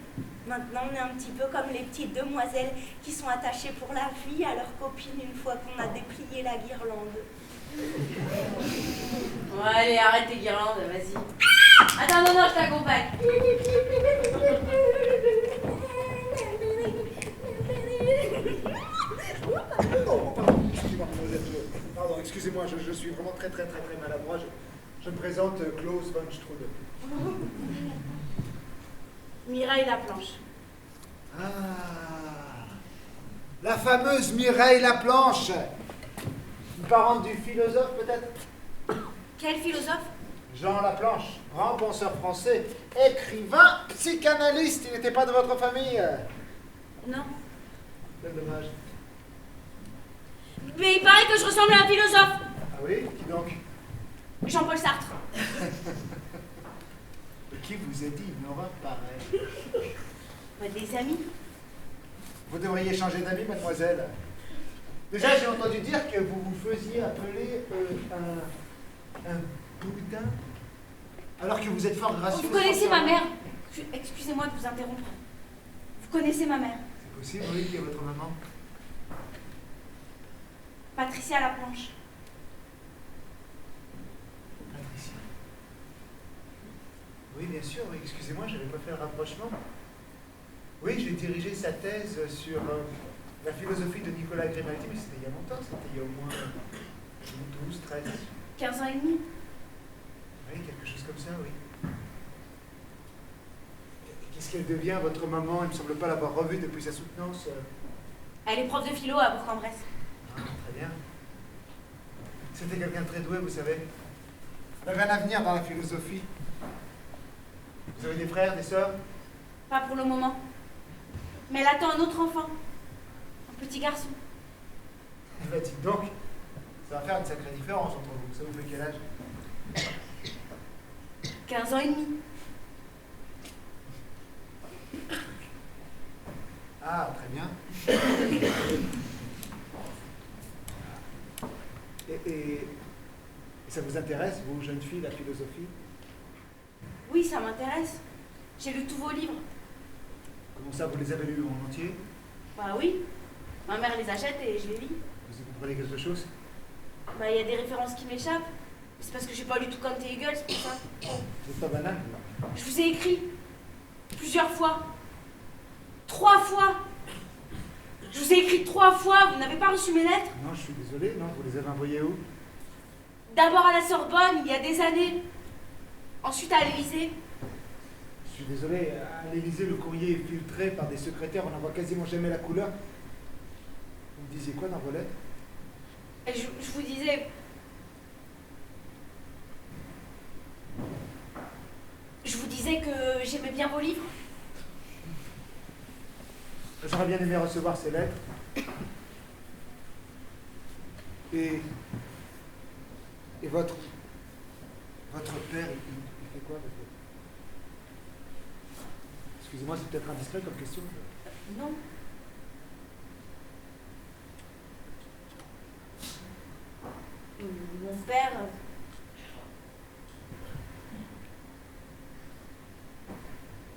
Maintenant, on est un petit peu comme les petites demoiselles qui sont attachées pour la vie à leur copine une fois qu'on a déplié la guirlande. Ouais, allez, arrête tes guirlandes, vas-y. Attends, non, je t'accompagne. excusez-moi, je suis vraiment très maladroit. Je me présente Klaus von Strudel. Mireille Laplanche. Ah, la fameuse Mireille Laplanche. Une parente du philosophe, peut-être? Quel philosophe? Jean Laplanche, grand penseur français, écrivain, psychanalyste. Il n'était pas de votre famille? Non. Quel dommage. Mais il paraît que je ressemble à un philosophe. Ah oui? Qui donc? Jean-Paul Sartre. Qui vous a dit une horreur pareille? Des amis. Vous devriez changer d'amis, mademoiselle. Déjà, j'ai entendu dire que vous vous faisiez appeler un boudin, alors que vous êtes fort gracieux. Vous connaissez ma mère. Excusez-moi de vous interrompre. Vous connaissez ma mère. C'est possible, oui, qui est votre maman? Patricia Laplanche. Patricia. Oui, bien sûr, oui, excusez-moi, je n'avais pas fait le rapprochement. Oui, j'ai dirigé sa thèse sur la philosophie de Nicolas Grimaldi, mais c'était il y a longtemps, c'était il y a au moins 12, 13. 15 ans et demi. Oui, quelque chose comme ça, oui. Qu'est-ce qu'elle devient, votre maman? Il ne me semble pas l'avoir revue depuis sa soutenance. Elle est prof de philo à Bourg-en-Bresse. Ah, très bien. C'était quelqu'un de très doué, vous savez. Elle avait un avenir dans la philosophie. Vous avez des frères, des sœurs? Pas pour le moment. Mais elle attend un autre enfant. Un petit garçon. Eh ben, dites donc, ça va faire une sacrée différence entre vous. Ça vous fait quel âge? 15 ans et demi. Ah, très bien. Et ça vous intéresse, vous, jeune fille, la philosophie? Oui, ça m'intéresse. J'ai lu tous vos livres. Comment ça, vous les avez lus en entier? Bah oui. Ma mère les achète et je les lis. Vous comprenez quelque chose? Bah, il y a des références qui m'échappent. C'est parce que j'ai pas lu tout Kant et Hegel, c'est pour ça. C'est pas banal. Je vous ai écrit. Plusieurs fois. 3 fois. Je vous ai écrit 3 fois. Vous n'avez pas reçu mes lettres? Non, je suis désolé. Non, vous les avez envoyées où? D'abord à la Sorbonne, il y a des années. Ensuite à l'Élysée. Je suis désolé. À l'Élysée, le courrier est filtré par des secrétaires. On n'en voit quasiment jamais la couleur. Vous me disiez quoi dans vos lettres? Et je vous disais... Je vous disais que j'aimais bien vos livres. J'aurais bien aimé recevoir ces lettres. Et votre père, il fait quoi? Excusez-moi, c'est peut-être indiscret comme question. Non. Mon père...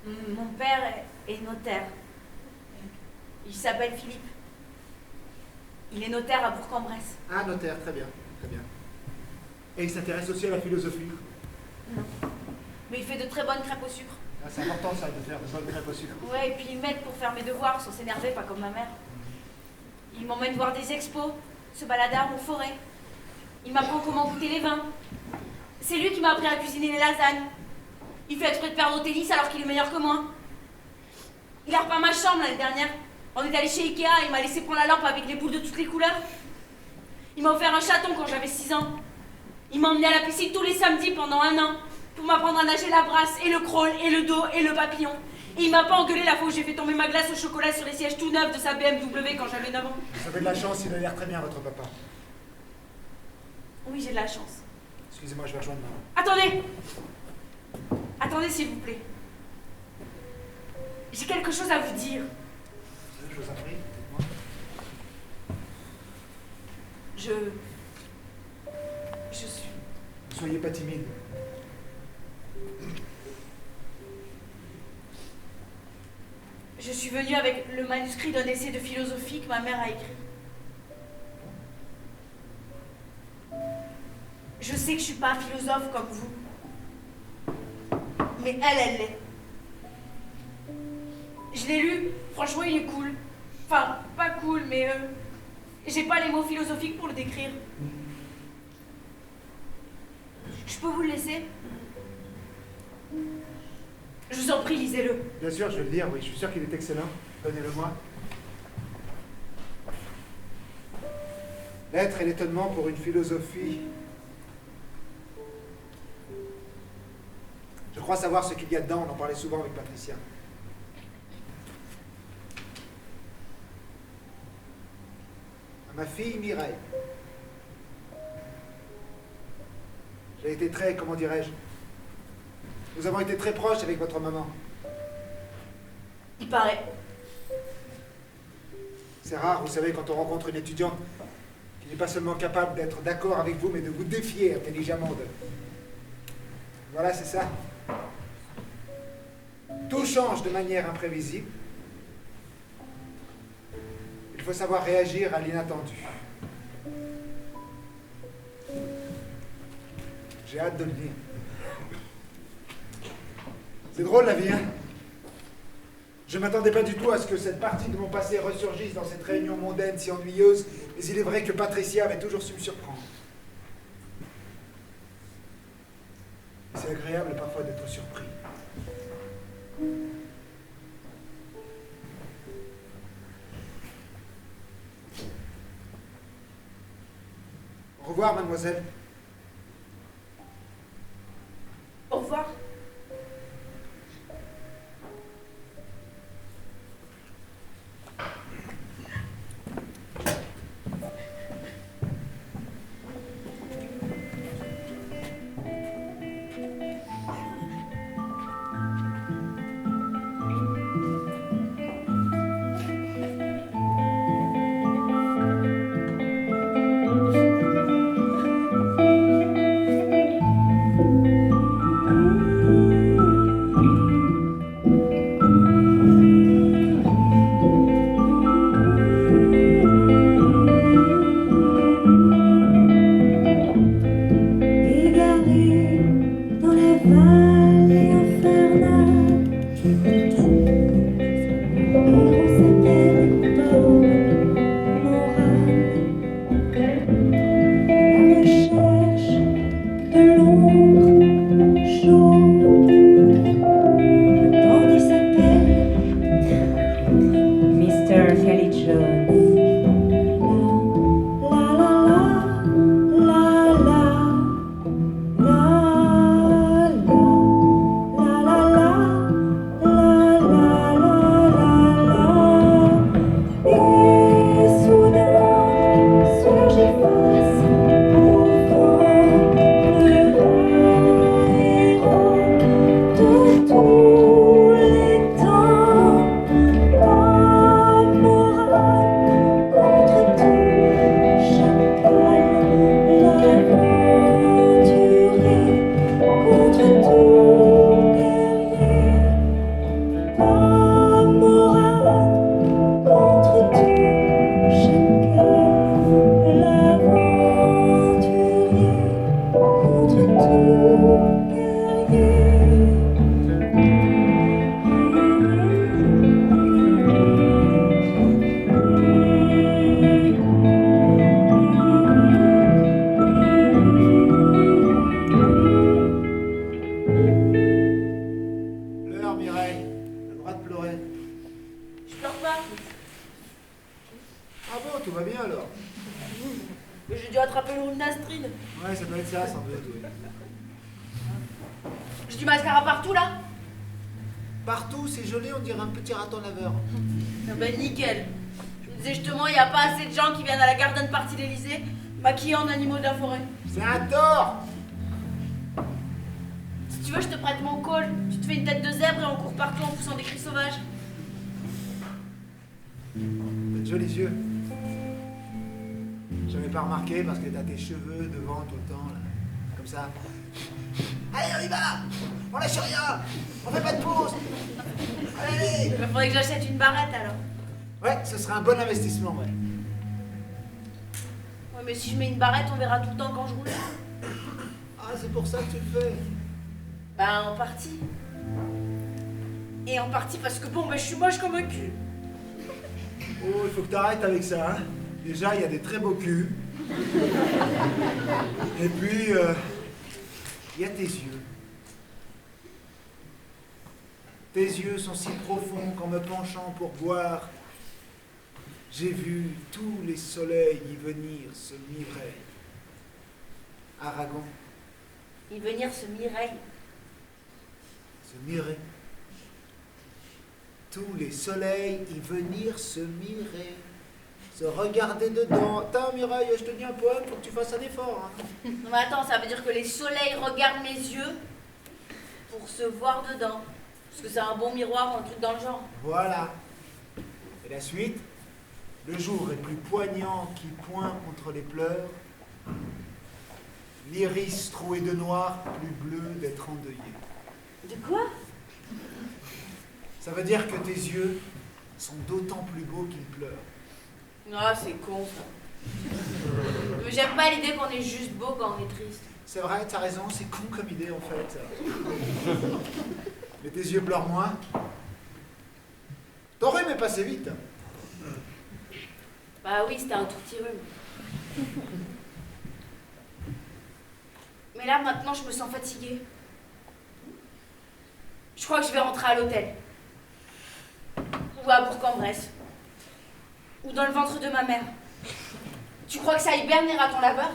Mon père est notaire. Il s'appelle Philippe. Il est notaire à Bourg-en-Bresse. Ah, notaire, très bien, très bien. Et il s'intéresse aussi à la philosophie? Non. Mais il fait de très bonnes crêpes au sucre. Ah, c'est important ça, de faire de bonnes crêpes au sucre. Ouais, et puis il m'aide pour faire mes devoirs sans s'énerver, pas comme ma mère. Il m'emmène voir des expos, se balader en forêt. Il m'apprend comment goûter les vins. C'est lui qui m'a appris à cuisiner les lasagnes. Il fait exprès de perdre au tennis alors qu'il est meilleur que moi. Il a repeint ma chambre l'année dernière. On est allé chez Ikea et il m'a laissé prendre la lampe avec les boules de toutes les couleurs. Il m'a offert un chaton quand j'avais 6 ans. Il m'a emmené à la piscine tous les samedis pendant 1 an pour m'apprendre à nager la brasse et le crawl et le dos et le papillon. Et il m'a pas engueulé la fois où j'ai fait tomber ma glace au chocolat sur les sièges tout neufs de sa BMW quand j'avais 9 ans. Vous avez de la chance, il a l'air très bien, votre papa. Oui, j'ai de la chance. Excusez-moi, je vais rejoindre maman. Attendez! Attendez, s'il vous plaît. J'ai quelque chose à vous dire. Je vous en prie, dites-moi. Je suis... Ne soyez pas timide. Je suis venue avec le manuscrit d'un essai de philosophie que ma mère a écrit. Je sais que je suis pas un philosophe comme vous. Mais elle l'est. Je l'ai lu, franchement il est cool. Enfin, pas cool, mais j'ai pas les mots philosophiques pour le décrire. Je peux vous le laisser? Je vous en prie, lisez-le. Bien sûr, je vais le lire, oui, je suis sûr qu'il est excellent. Donnez-le-moi. L'être et l'étonnement pour une philosophie. Je crois savoir ce qu'il y a dedans, on en parlait souvent avec Patricia. À ma fille Mireille. J'ai été très, comment dirais-je, nous avons été très proches avec votre maman. Il paraît. C'est rare, vous savez, quand on rencontre une étudiante qui n'est pas seulement capable d'être d'accord avec vous, mais de vous défier intelligemment de... Voilà, c'est ça. Tout change de manière imprévisible. Il faut savoir réagir à l'inattendu. J'ai hâte de le lire. C'est drôle la vie, hein? Je ne m'attendais pas du tout à ce que cette partie de mon passé ressurgisse dans cette réunion mondaine si ennuyeuse, mais il est vrai que Patricia avait toujours su me surprendre. C'est agréable parfois d'être surpris. Au revoir, mademoiselle. Au revoir. J'ai du mascara partout là. Partout, c'est joli, on dirait un petit raton laveur. Ah ben nickel. Je me disais justement, il n'y a pas assez de gens qui viennent à la garden party de l'Elysée maquillés en animaux de la forêt. C'est un tort. Si tu veux, je te prête mon col. Tu te fais une tête de zèbre et on court partout en poussant des cris sauvages. T'as de jolis yeux. J'avais pas remarqué parce que t'as tes cheveux devant tout le temps, là. Comme ça. Allez, on y va! On lâche rien! On fait pas de pause! Allez! Il faudrait que j'achète une barrette alors. Ouais, ce serait un bon investissement, ouais. Ouais, mais si je mets une barrette, on verra tout le temps quand je roule. Ah, c'est pour ça que tu le fais? Bah, en partie. Et en partie parce que bon, bah, je suis moche comme un cul. Oh, il faut que t'arrêtes avec ça, hein. Déjà, il y a des très beaux culs. Et puis, il y a tes yeux. Tes yeux sont si profonds qu'en me penchant pour boire, j'ai vu tous les soleils y venir se mirer. Aragon. Y venir se mirer. Se mirer. Tous les soleils y venir se mirer. Se regarder dedans. Attends, Mireille, je te dis un poème, faut que tu fasses un effort. Hein. Non mais attends, ça veut dire que les soleils regardent mes yeux pour se voir dedans. Parce que c'est un bon miroir ou un truc dans le genre. Voilà. Et la suite? Le jour est plus poignant qui pointe contre les pleurs. L'iris troué de noir, plus bleu d'être endeuillé. De quoi? Ça veut dire que tes yeux sont d'autant plus beaux qu'ils pleurent. Ah, c'est con ça. Mais j'aime pas l'idée qu'on est juste beau quand on est triste. C'est vrai, t'as raison, c'est con comme idée en fait. Mais tes yeux pleurent moins. Ton rhume est passé vite. Bah oui, c'était un tout petit rhume. Mais là, maintenant, je me sens fatiguée. Je crois que je vais rentrer à l'hôtel. Ou à Bourg-en-Bresse. Ou dans le ventre de ma mère. Tu crois que ça hibernera ton laveur?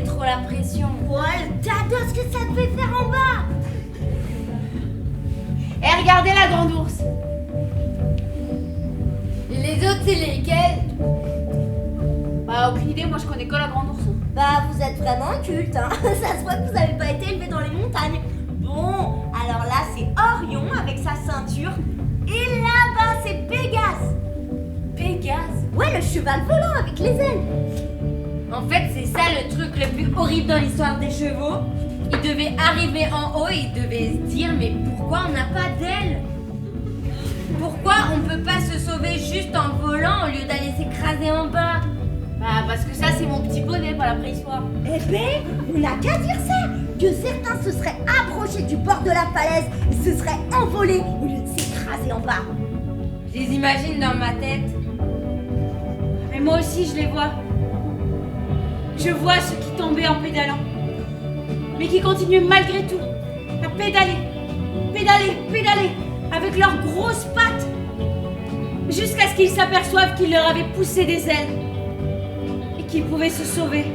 Trop la pression. Ouais, t'adores ce que ça devait faire en bas. Et regardez la grande ours. Les autres, c'est lesquels? Bah, aucune idée, moi je connais que la grande ours. Bah, vous êtes vraiment un culte, hein. Ça se voit que vous avez pas été élevé dans les montagnes. Bon, alors là, c'est Orion avec sa ceinture. Et là-bas, c'est Pégase. Pégase? Ouais, le cheval volant avec les ailes. En fait, c'est ça le truc le plus horrible dans l'histoire des chevaux. Ils devaient arriver en haut et ils devaient se dire mais pourquoi on n'a pas d'ailes? Pourquoi on peut pas se sauver juste en volant au lieu d'aller s'écraser en bas? Bah parce que ça c'est mon petit bonnet, pas la préhistoire. Eh ben, on n'a qu'à dire ça. Que certains se seraient approchés du bord de la falaise et se seraient envolés au lieu de s'écraser en bas. Je les imagine dans ma tête. Mais moi aussi je les vois. Je vois ceux qui tombaient en pédalant, mais qui continuent malgré tout à pédaler, pédaler, pédaler avec leurs grosses pattes, jusqu'à ce qu'ils s'aperçoivent qu'ils leur avaient poussé des ailes et qu'ils pouvaient se sauver.